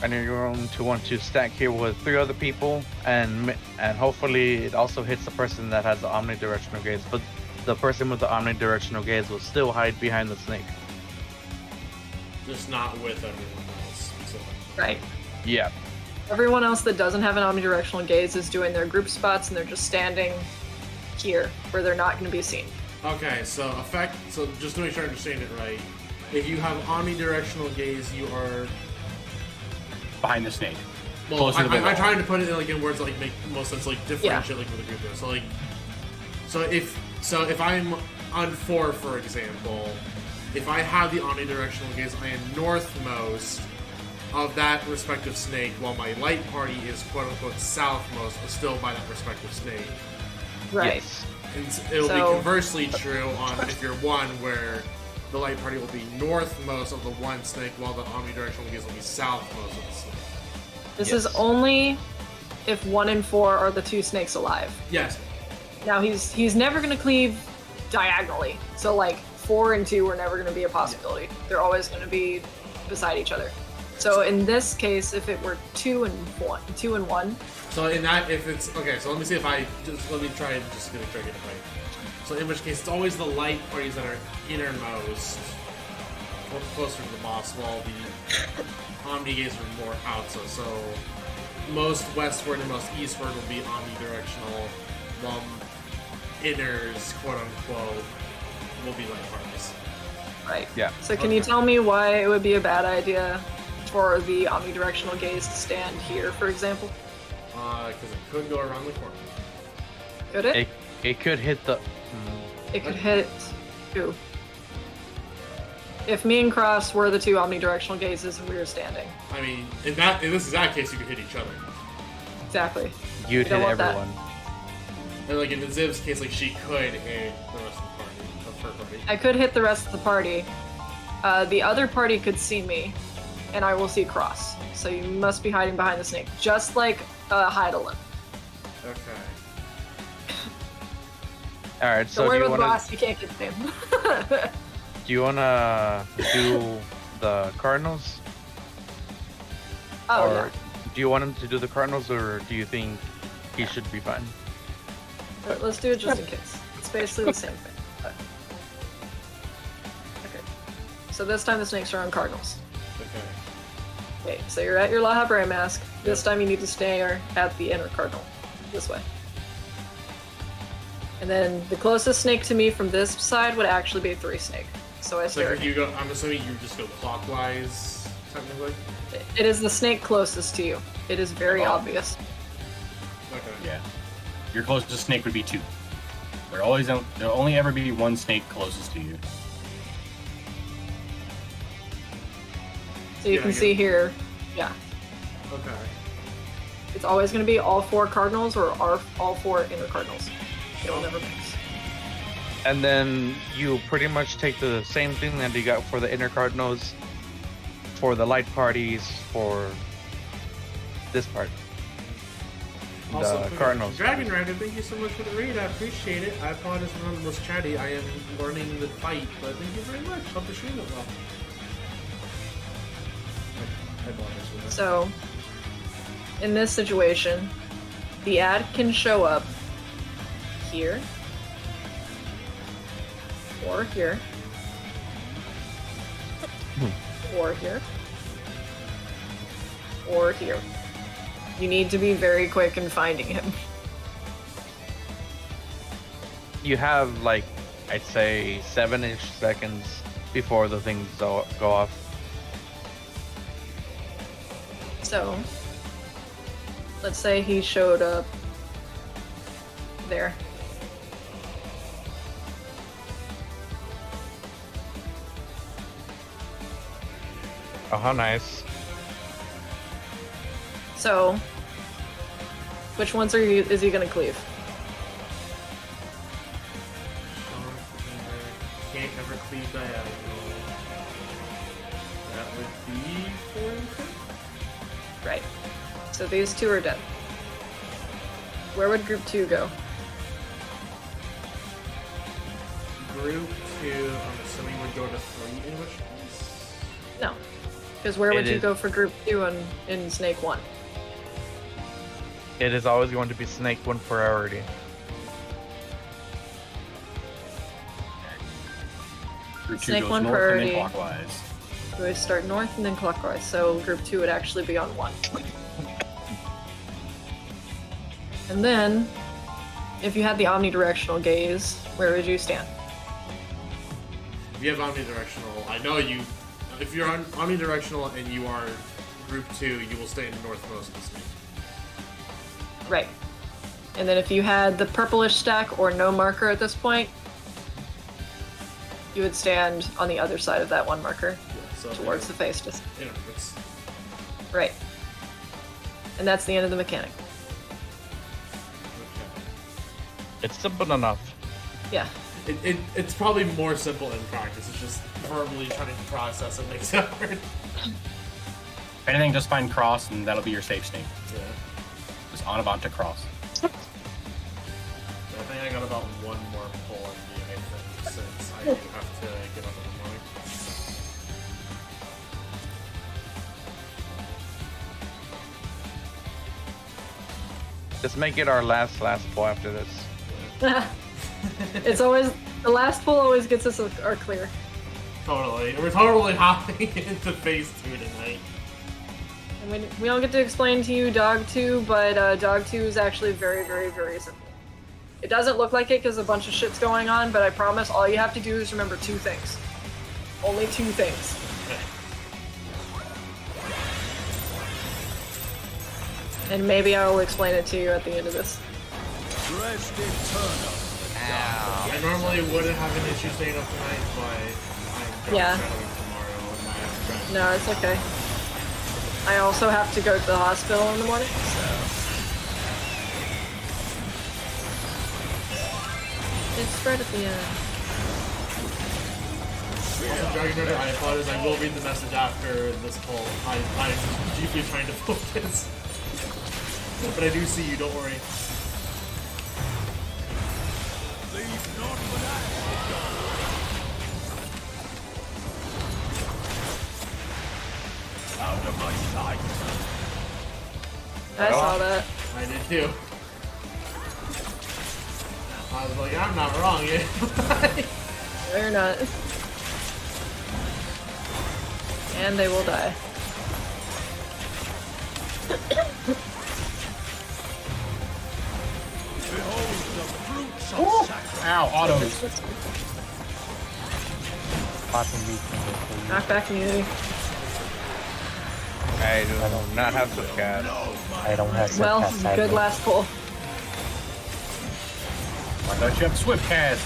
And you're going to want to stack here with 3 other people, and hopefully it also hits the person that has the omnidirectional gaze. But the person with the omnidirectional gaze will still hide behind the snake. Just not with everyone else. So. Right. Yeah. Everyone else that doesn't have an omnidirectional gaze is doing their group spots, and they're just standing here where they're not going to be seen. Okay, so just to make sure I understand it right, if you have omnidirectional gaze, you are Behind the snake. well. Closer to the I'm wall. trying to put it in words that make most sense, differentiate with the group. So if I'm on 4, for example, if I have the omnidirectional gaze, I am northmost of that respective snake, while my light party is quote-unquote southmost, but still by that respective snake. Right. Yes. And it'll be conversely true on if you're 1, where the light party will be northmost of the one snake, while the omnidirectional gaze will be southmost of the snake. This is only if 1 and 4 are the 2 snakes alive. Yes. Now he's never going to cleave diagonally. So 4 and 2 are never going to be a possibility. They're always going to be beside each other. So in this case, if it were 2 and 1. So in that, if it's okay, so let me see if I let me try and just gonna try to get it right. So in which case, it's always the light parties that are innermost, or closer to the boss, while the omni gaze are more out. So most westward and most eastward will be omnidirectional, while inners, quote unquote, will be light parties. Right. Yeah. So can you tell me why it would be a bad idea for the omnidirectional gaze to stand here, for example? Because it could go around the corner. Could it? It could hit the. It could hit who? If me and Cross were the 2 omnidirectional gazes and we were standing. I mean, in this exact case, you could hit each other. Exactly. You'd don't hit want that. everyone. And in Ziv's case, she could hit the rest of the party, of her party. I could hit the rest of the party. The other party could see me, and I will see Cross. So you must be hiding behind the snake, just like Heidelin. Okay. All right. Don't So do worry you about the want boss. You can't get the name. do you wanna do the Cardinals? Oh or yeah. do you want him to do the Cardinals, or do you think he should be fine? Let's do it just in case. It's basically the same thing. But... Okay. So this time the snakes are on Cardinals. Okay. Okay, so you're at your La Habrea mask. This time you need to stay at the inner Cardinal. This way. And then the closest snake to me from this side would actually be a 3 snake. So I So stare. you go. I'm assuming you just go clockwise, technically. It is the snake closest to you. It is very obvious. Okay. Yeah. Your closest snake would be 2. There'll only ever be 1 snake closest to you. So you Yeah, can I see get it. here, yeah. Okay. It's always going to be all 4 cardinals or all 4 inner cardinals. It'll never mix. And then you pretty much take the same thing that you got for the inner Cardinals, for the light parties, for this part. Also, The quick, Cardinals. Dragon Rider, thank you so much for the read. I appreciate it. I apologize for not the most chatty. I am learning the fight, but thank you very much. Hope the stream went well. I apologize for that. So, in this situation, the ad can show up here, or here, or here, or here. You need to be very quick in finding him. You have like, I'd say 7-ish seconds before the things go off. So, let's say he showed up there. Oh, how nice. So, which ones is he gonna cleave? Can't ever cleave diagonal. That would be 4 and 6? Right. So these 2 are dead. Where would group 2 go? Group 2, I'm assuming would go to 3 in which case? No. Because where would It you is- go for group 2 in Snake 1? It is always going to be Snake 1 priority. Group 2 Snake goes 1 north priority. and then clockwise. We would start north and then clockwise, so group 2 would actually be on 1. And then, if you had the omnidirectional gaze, where would you stand? If you have omnidirectional, I know you. If you're on omnidirectional and you are group 2, you will stay in northmost of the snake. Right. And then if you had the purplish stack or no marker at this point, you would stand on the other side of that one marker Yeah, so towards the face. Just it's right. And that's the end of the mechanic. okay. It's simple enough. Yeah. It's probably more simple in practice. It's just verbally trying to process it makes it hard. If anything, just find cross and that'll be your safe snake. Yeah. Just on about to cross. So I think I got about 1 more pull on me, I think, since I do have to get up in the morning. Let's make it our last pull after this. It's always the last pull always gets us our clear. Totally. We're totally hopping into phase 2 tonight. And we don't get to explain to you Dog 2, but Dog 2 is actually very, very, very simple. It doesn't look like it because a bunch of shit's going on, but I promise all you have to do is remember 2 things. Only 2 things. And maybe I will explain it to you at the end of this. Rest eternal. I normally wouldn't have an issue staying up tonight, but I'm Yeah. traveling tomorrow and I have to No, it's okay. I also have to go to the hospital in the morning, so... It's right at the end. Also, Dragon Rider, I apologize. I will read the message after this poll. I'm deeply trying to focus. But I do see you, don't worry. Leave not for that. Out of my sight. I saw that. I did too. I was like, I'm not wrong yet. They're not. And they will die. Behold the fruits of sacrifice. Ow, autos. Bottom weak finger, please. Knockback immunity. I do not have Swift Cast. I don't have Well, Surpass either. good last pull. Why don't you have Swift Cast?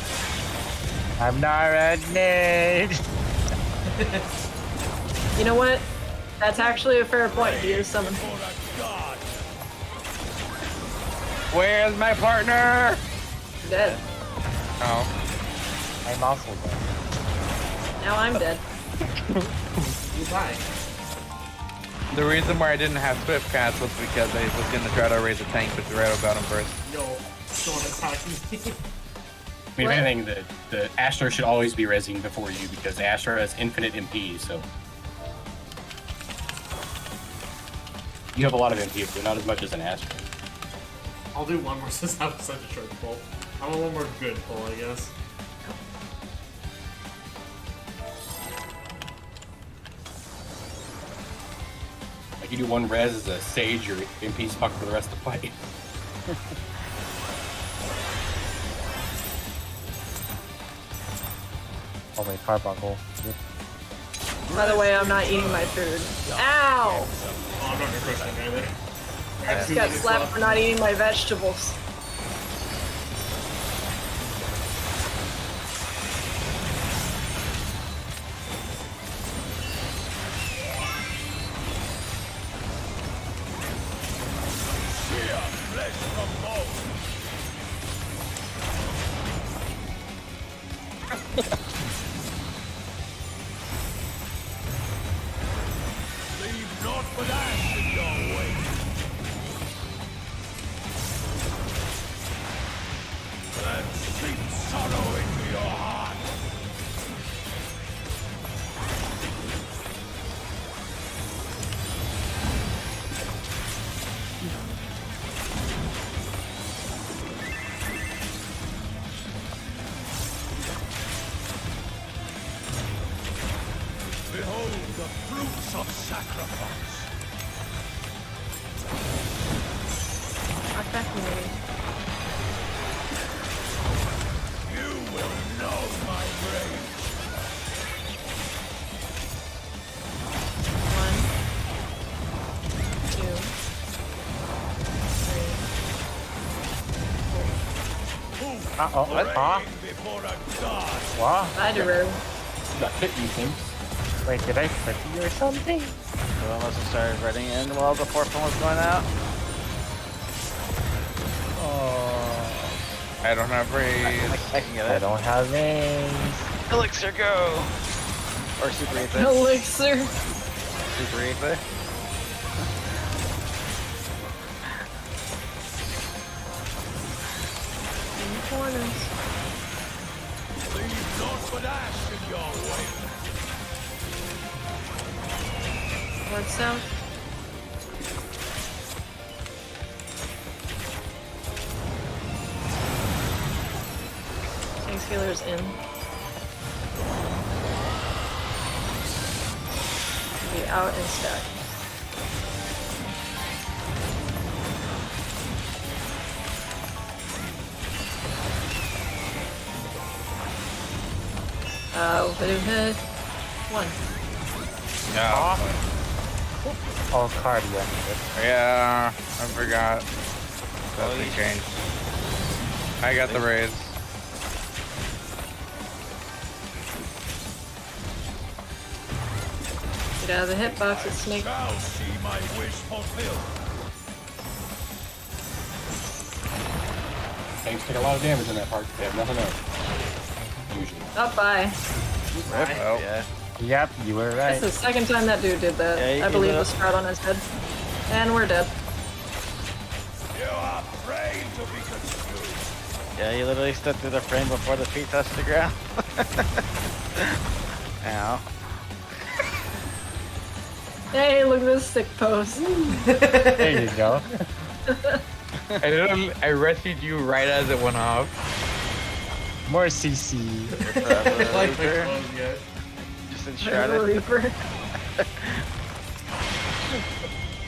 I'm not a nerd. You know what? That's actually a fair point. He is summoned. For a god. Where's my partner? Dead. Oh. I'm also dead. Now I'm dead. You die. The reason why I didn't have Swift Cast was because I was gonna try to raise a tank, but Dorado got him first. Yo, someone attacking me. I mean, if anything, the Astra should always be rezzing before you because the Astra has infinite MP, so. You have a lot of MP, but not as much as an Astra. I'll do one more since that was such a short pull. I want one more good pull, I guess. Like, you do one res as a Sage, your MP's fucked for the rest of the fight. Oh wait, carbuncle. Yep. By the way, I'm not eating my food. Ow! Oh, I'm not gonna push that guy there. I just got slapped for not eating my vegetables. Sheer flesh from bone. Leave not but ash in your way. And seep sorrow into your heart. Behold the fruits of sacrifice. Knockback immunity. You will know my rage. 1, 2, 3. Uh-oh. What? Huh? Before a god. What? Bye, Daru. You got hit, you think? Wait, did I clip you or something? Well, unless I started running in while the fourth one was going out. Oh. I don't have raise. I can get I it. don't have names. Elixir, go! Or Super Ether. Elixir. Super Ether. In the corners. Leave not but ash in your way. North, south. Tank Scaler's in. Be out and stack. Would have hit 1. Yeah. Oh, cardio. Yeah, I forgot. Nothing changed. I got the raise. Get out of the hitbox, it's Snake. Shall see my wish fulfilled. Tanks take a lot of damage in that part. They have nothing else. Usually. Up by. Oh. Yeah. Yep, you were right. That's the second time that dude did that. Yeah, I he believe did the it. sprout on his head. And we're dead. You are prey to be consumed. Yeah, you literally stepped through the frame before the feet touched the ground. Ow. Hey, look at this sick pose. There you go. I rescued you right as it went off. More CC. I like my Reaper. clothes, guys. Just Shadow enshrouded. Reaper.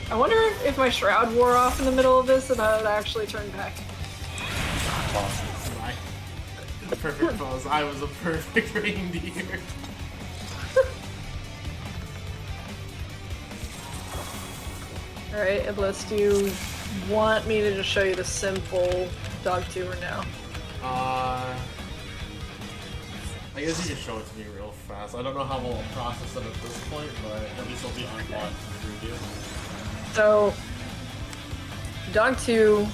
I wonder if my shroud wore off in the middle of this and I would actually turn back. The perfect pose. I was a perfect reindeer. Alright, Iblis, do you want me to just show you the simple dog tour now? I guess you can show it to me real fast. I don't know how we'll process it at this point, but at least it'll be unlocked in the review. So, dog 2,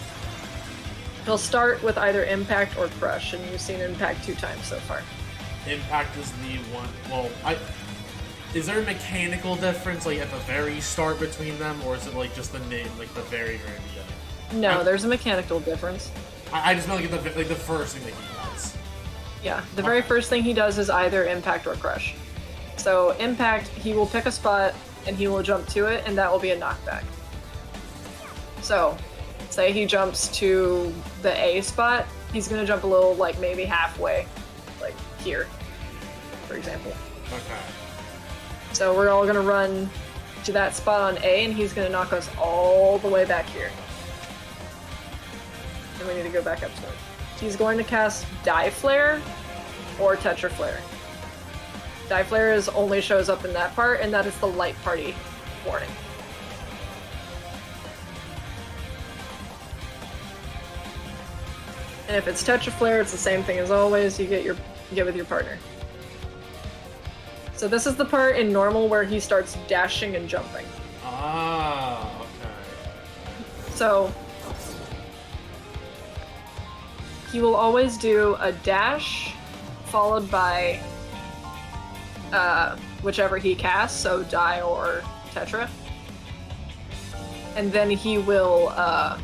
he'll start with either impact or crush, and you've seen impact 2 times so far. Impact is the one. Well, is there a mechanical difference, like at the very start between them, or is it like just the name, like the very beginning? No, there's a mechanical difference. I just meant like the first thing that he does. Yeah, the very first thing he does is either impact or crush. So impact, he will pick a spot and he will jump to it, and that will be a knockback. So, say he jumps to the A spot, he's gonna jump a little, like maybe halfway, like here, for example. Okay. So we're all gonna run to that spot on A, and he's gonna knock us all the way back here. And we need to go back up to it. He's going to cast Die Flare or Tetra Flare. Die Flare only shows up in that part, and that is the light party warning. And if it's Tetra Flare, it's the same thing as always. You get with your partner. So this is the part in normal where he starts dashing and jumping. Ah, okay. So he will always do a dash followed by whichever he casts, so Die or Tetra. And then he will let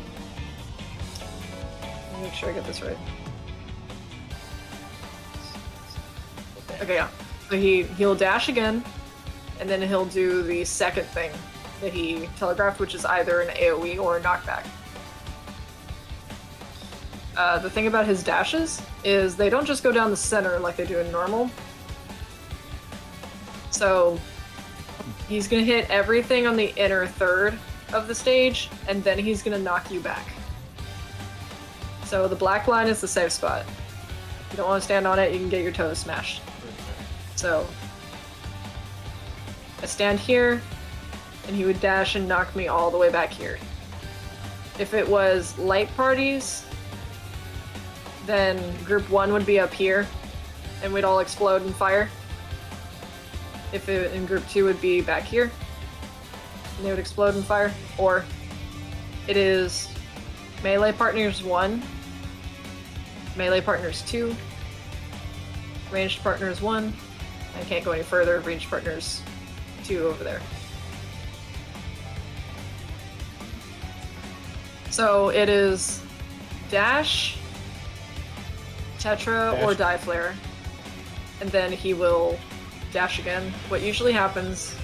me make sure I get this right. Okay, yeah. So he'll dash again, and then he'll do the second thing that he telegraphed, which is either an AoE or a knockback. The thing about his dashes is they don't just go down the center like they do in normal. So he's gonna hit everything on the inner third of the stage, and then he's gonna knock you back. So the black line is the safe spot. If you don't want to stand on it, you can get your toes smashed. So I stand here, and he would dash and knock me all the way back here. If it was light parties, then group 1 would be up here, and we'd all explode and fire. If it in group 2 would be back here, and they would explode and fire. Or it is melee partners 1, melee partners 2, ranged partners 1. I can't go any further. Ranged partners 2 over there. So it is dash, Tetra, or Die Flare, and then he will dash again. What usually happens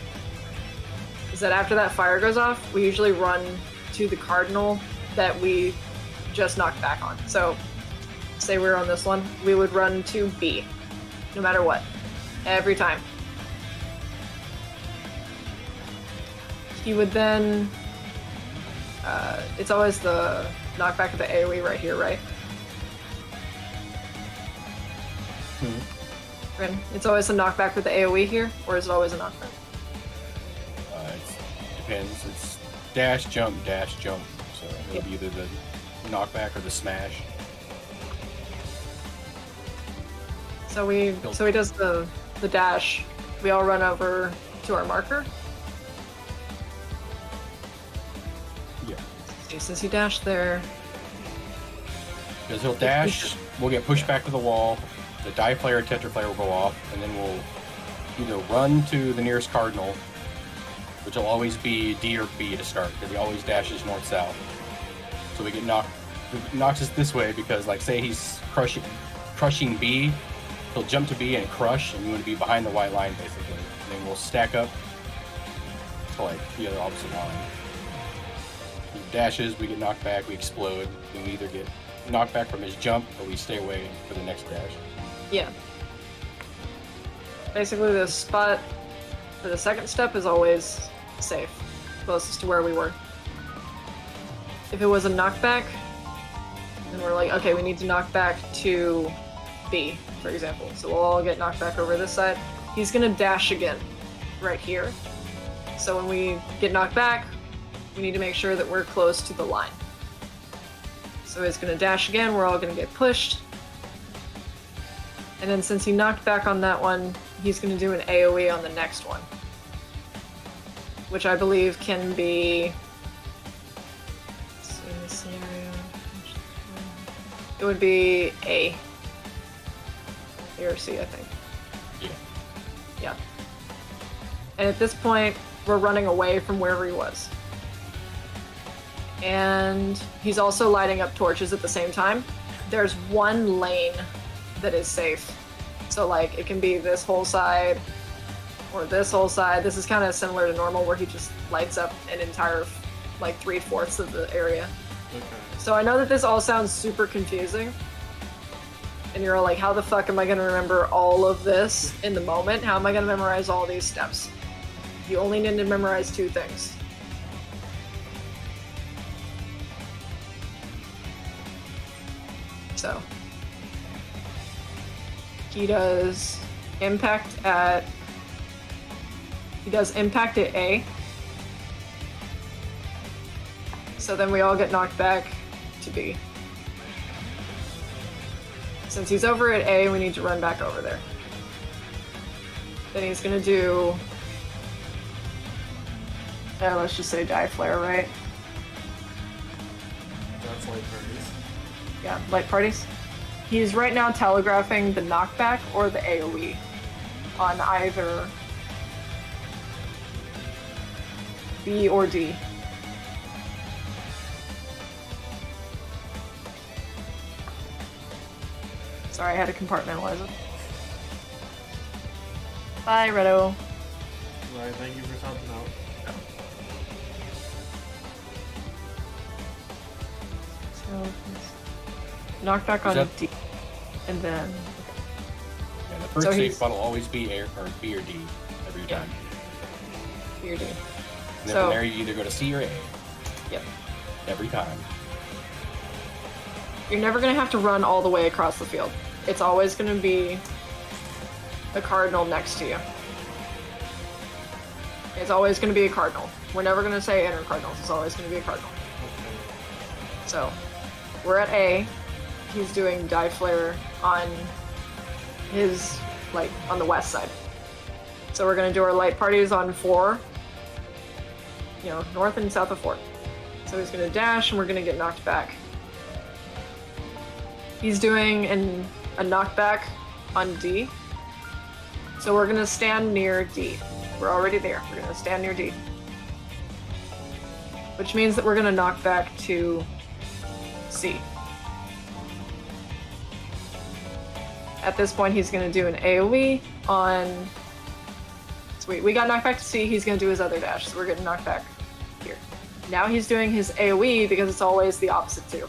is that after that fire goes off, we usually run to the cardinal that we just knocked back on. So, say we're on this one, we would run to B, no matter what, every time. He would then, it's always the knockback of the AoE right here, right? Rin, it's always a knockback with the AoE here, or is it always a knockback? It depends. It's dash, jump, so it'll be either the knockback or the smash. So he does the dash. We all run over to our marker. Yeah. He says he dashed there. Because he'll dash, we'll get pushed back to the wall, the Die Flare or Tetra Flare will go off, and then we'll either run to the nearest cardinal, which will always be D or B to start, because he always dashes north-south. So we get knocked knocks us this way because, like, say he's crushing B, he'll jump to B and crush, and you want to be behind the white line basically. And then we'll stack up to like the other opposite line. He dashes, we get knocked back, we explode, and we either get knocked back from his jump or we stay away for the next dash. Yeah. Basically, the spot for the second step is always safe, closest to where we were. If it was a knockback, then we're like, okay, we need to knock back to B, for example. So we'll all get knocked back over this side. He's gonna dash again, right here. So when we get knocked back, we need to make sure that we're close to the line. So he's gonna dash again, we're all gonna get pushed. And then since he knocked back on that one, he's gonna do an AoE on the next one. Which I believe can be... let's see the scenario. It would be A. A or C, I think. Yeah. Yeah. And at this point, we're running away from wherever he was. And he's also lighting up torches at the same time. There's one lane that is safe. So like, it can be this whole side, or this whole side. This is kind of similar to normal, where he just lights up an entire, like, 3/4 of the area. Okay. So I know that this all sounds super confusing. And you're all like, how the fuck am I gonna remember all of this in the moment? How am I gonna memorize all these steps? You only need to memorize 2 things. So he does impact at A. So then we all get knocked back to B. Since he's over at A, we need to run back over there. Then he's gonna do, let's just say die flare, right? That's light parties. Yeah, light parties. He's right now telegraphing the knockback or the AoE on either B or D. Sorry, I had to compartmentalize it. Bye, Redo. Right, thank you for helping out. So, knockback on that- D, and then Yeah, the first So safe he's- spot will always be A or B or D every Yeah. time. B or D. And then So- from there, you either go to C or A Yep. every time. You're never gonna have to run all the way across the field. It's always gonna be a cardinal next to you. It's always gonna be a cardinal. We're never gonna say enter cardinals. It's always gonna be a cardinal. So, we're at A. He's doing die flare on his, like, on the west side. So we're gonna do our light parties on 4. You know, north and south of 4. So he's gonna dash and we're gonna get knocked back. He's doing a knockback on D. So we're gonna stand near D. We're already there. We're gonna stand near D. Which means that we're gonna knock back to C. At this point, he's gonna do an AoE on... Sweet, we got knocked back to C, he's gonna do his other dash, so we're getting knocked back here. Now he's doing his AoE because it's always the opposite too.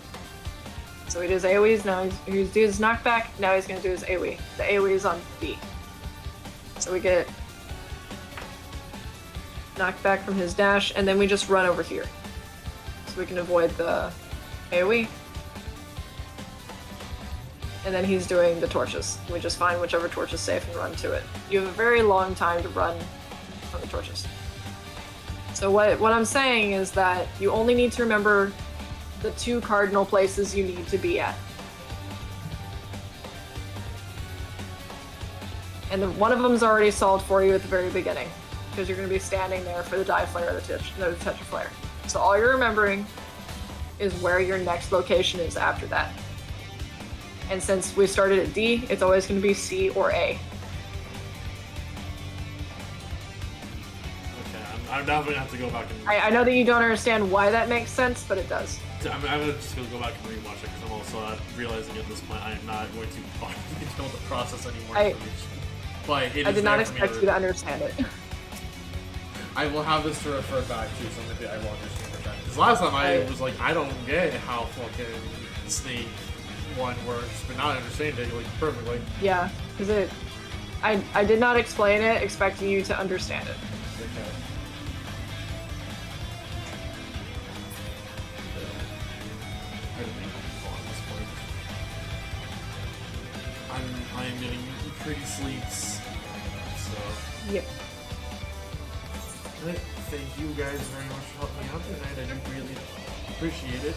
So he does AoEs, now he's doing his knockback, now he's gonna do his AoE. The AoE is on B. So we get knocked back from his dash, and then we just run over here. So we can avoid the AoE. And then he's doing the torches. We just find whichever torch is safe and run to it. You have a very long time to run on the torches. So what I'm saying is that you only need to remember the 2 cardinal places you need to be at. And one of them's already solved for you at the very beginning, because you're going to be standing there for the die flare or the tetra flare. So all you're remembering is where your next location is after that. And since we started at D, it's always going to be C or A. Okay, I'm definitely gonna have to go back and. I know that you don't understand why that makes sense, but it does. I'm just gonna go back and rewatch it because I'm also realizing at this point I am not going to be able to process any more information. But it is I did not there for me expect you to understand it. I will have this to refer back to, so maybe I will understand it then. Because last time I was like, I don't get how fucking Snake 1 works, but now I understand it like perfectly. Yeah, because I did not explain it expecting you to understand it. Okay. I don't think I'm at this point. I'm getting pretty sleeps, so. Yep. But thank you guys very much for helping me out tonight. I do really appreciate it.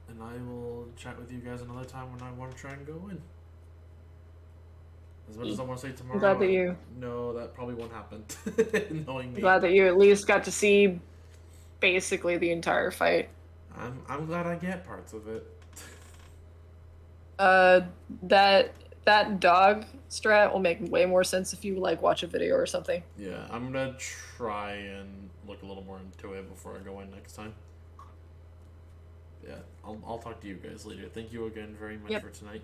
And I will chat with you guys another time when I want to try and go in. As much as I want to say tomorrow, I'm glad that you. no, that probably won't happen. Knowing me, I'm glad that you at least got to see basically the entire fight. I'm glad I get parts of it. That dog strat will make way more sense if you like watch a video or something. Yeah, I'm gonna try and look a little more into it before I go in next time. Yeah, I'll talk to you guys later. Thank you again very much for tonight.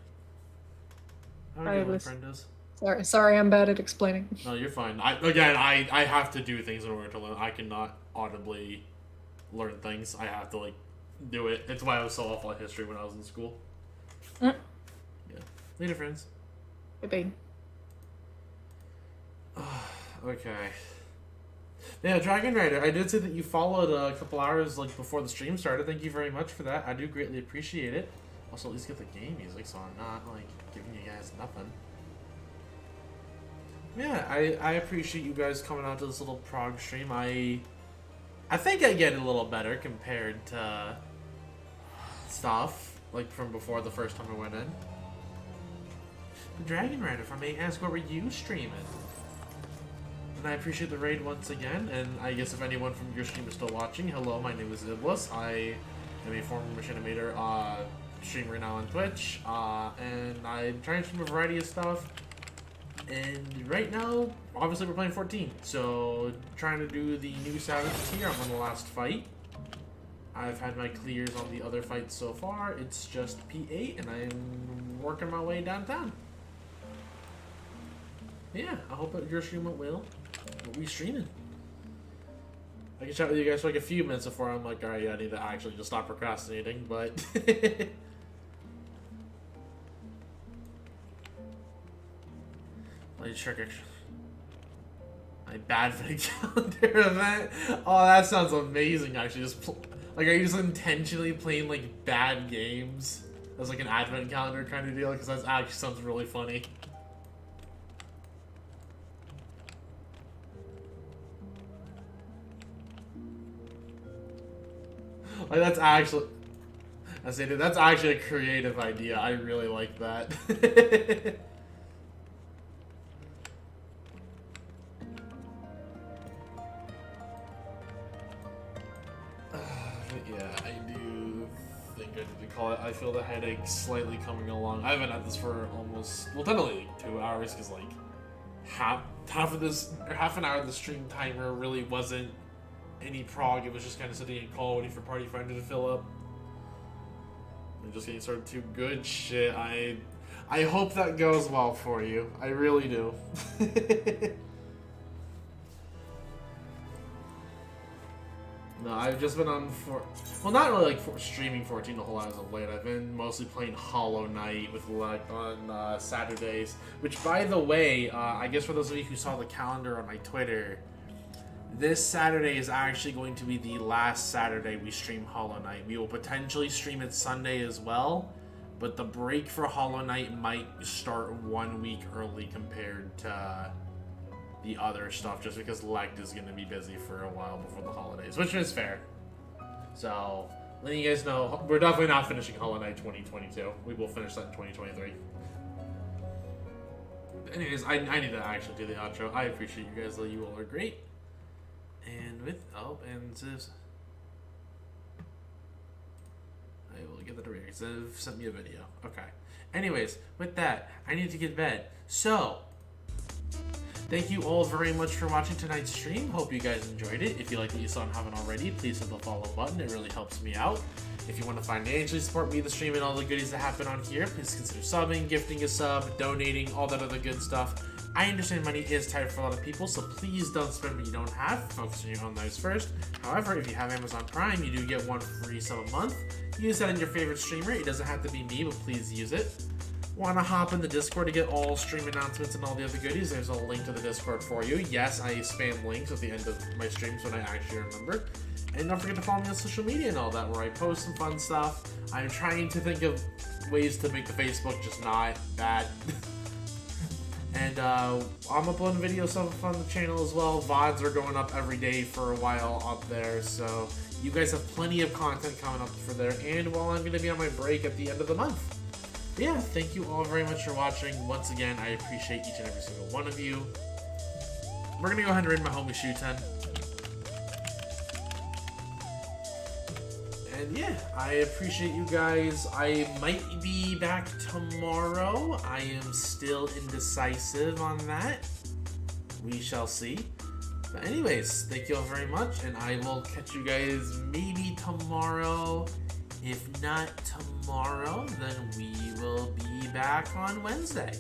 How are you doing, friend? Sorry, I'm bad at explaining. No, you're fine. I have to do things in order to learn. I cannot audibly learn things. I have to like do it. It's why I was so awful at history when I was in school. Yeah. Later, friends. Bye. Okay. Yeah, Dragon Rider, I did see that you followed a couple hours like before the stream started. Thank you very much for that. I do greatly appreciate it. Also, at least get the game music so I'm not like giving you guys nothing. Yeah, I appreciate you guys coming out to this little Prog stream. I think I get a little better compared to stuff like from before the first time I went in. Dragon Rider from P8S, what were you streaming? And I appreciate the raid once again, and I guess if anyone from your stream is still watching, hello, my name is Iblis. I am a former machinimator, streamer now on Twitch, and I'm trying to stream a variety of stuff. And right now, obviously we're playing 14, so trying to do the new Savage tier. I'm on the last fight. I've had my clears on the other fights so far. It's just P8, and I'm working my way downtown. Yeah, I hope that your stream went well. What we streaming? I can chat with you guys for like a few minutes before I'm like, alright, yeah, I need to actually just stop procrastinating, but... Play trick extra. My bad for the calendar event? Oh, that sounds amazing, actually. Like, are you just intentionally playing, like, bad games as, like, an advent calendar kind of deal? Because that actually sounds really funny. Like, that's actually... that's actually a creative idea. I really like that. Yeah, I do think I need to call it. I feel the headache slightly coming along. I haven't had this for almost, well, technically like 2 hours, because like half of this, or half an hour of the stream timer really wasn't any prog. It was just kind of sitting in call waiting for Party Finder to fill up. I'm just getting started too. Good shit. I hope that goes well for you. I really do. No, I've just been on well, not really like streaming 14 the whole hours of late. I've been mostly playing Hollow Knight with like on Saturdays. Which, by the way, I guess for those of you who saw the calendar on my Twitter, this Saturday is actually going to be the last Saturday we stream Hollow Knight. We will potentially stream it Sunday as well, but the break for Hollow Knight might start 1 week early compared to the other stuff, just because Lect is going to be busy for a while before the holidays, which is fair. So, letting you guys know, we're definitely not finishing Hollow Knight 2022. We will finish that in 2023. Anyways, I need to actually do the outro. I appreciate you guys, though. You all are great. And with, and Ziv, I will get the director. Ziv sent me a video. Okay. Anyways, with that, I need to get to bed. So, thank you all very much for watching tonight's stream. Hope you guys enjoyed it. If you like what you saw and haven't already, please hit the follow button. It really helps me out. If you want to financially support me, the stream, and all the goodies that happen on here, please consider subbing, gifting a sub, donating, all that other good stuff. I understand money is tight for a lot of people, so please don't spend what you don't have. Focus on your own lives first. However, if you have Amazon Prime, you do get one free sub a month. Use that in your favorite streamer. It doesn't have to be me, but please use it. Want to hop in the Discord to get all stream announcements and all the other goodies? There's a link to the Discord for you. Yes, I spam links at the end of my streams when I actually remember. And don't forget to follow me on social media and all that, where I post some fun stuff. I'm trying to think of ways to make the Facebook just not bad. And I'm uploading video stuff on the channel as well. VODs are going up every day for a while up there, so you guys have plenty of content coming up for there. And while I'm going to be on my break at the end of the month. But yeah, thank you all very much for watching. Once again, I appreciate each and every single one of you. We're going to go ahead and raid my homie Shooten. And yeah, I appreciate you guys. I might be back tomorrow. I am still indecisive on that. We shall see. But anyways, thank you all very much, and I will catch you guys maybe tomorrow. If not tomorrow, then we will be back on Wednesday.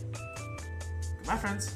Goodbye, friends.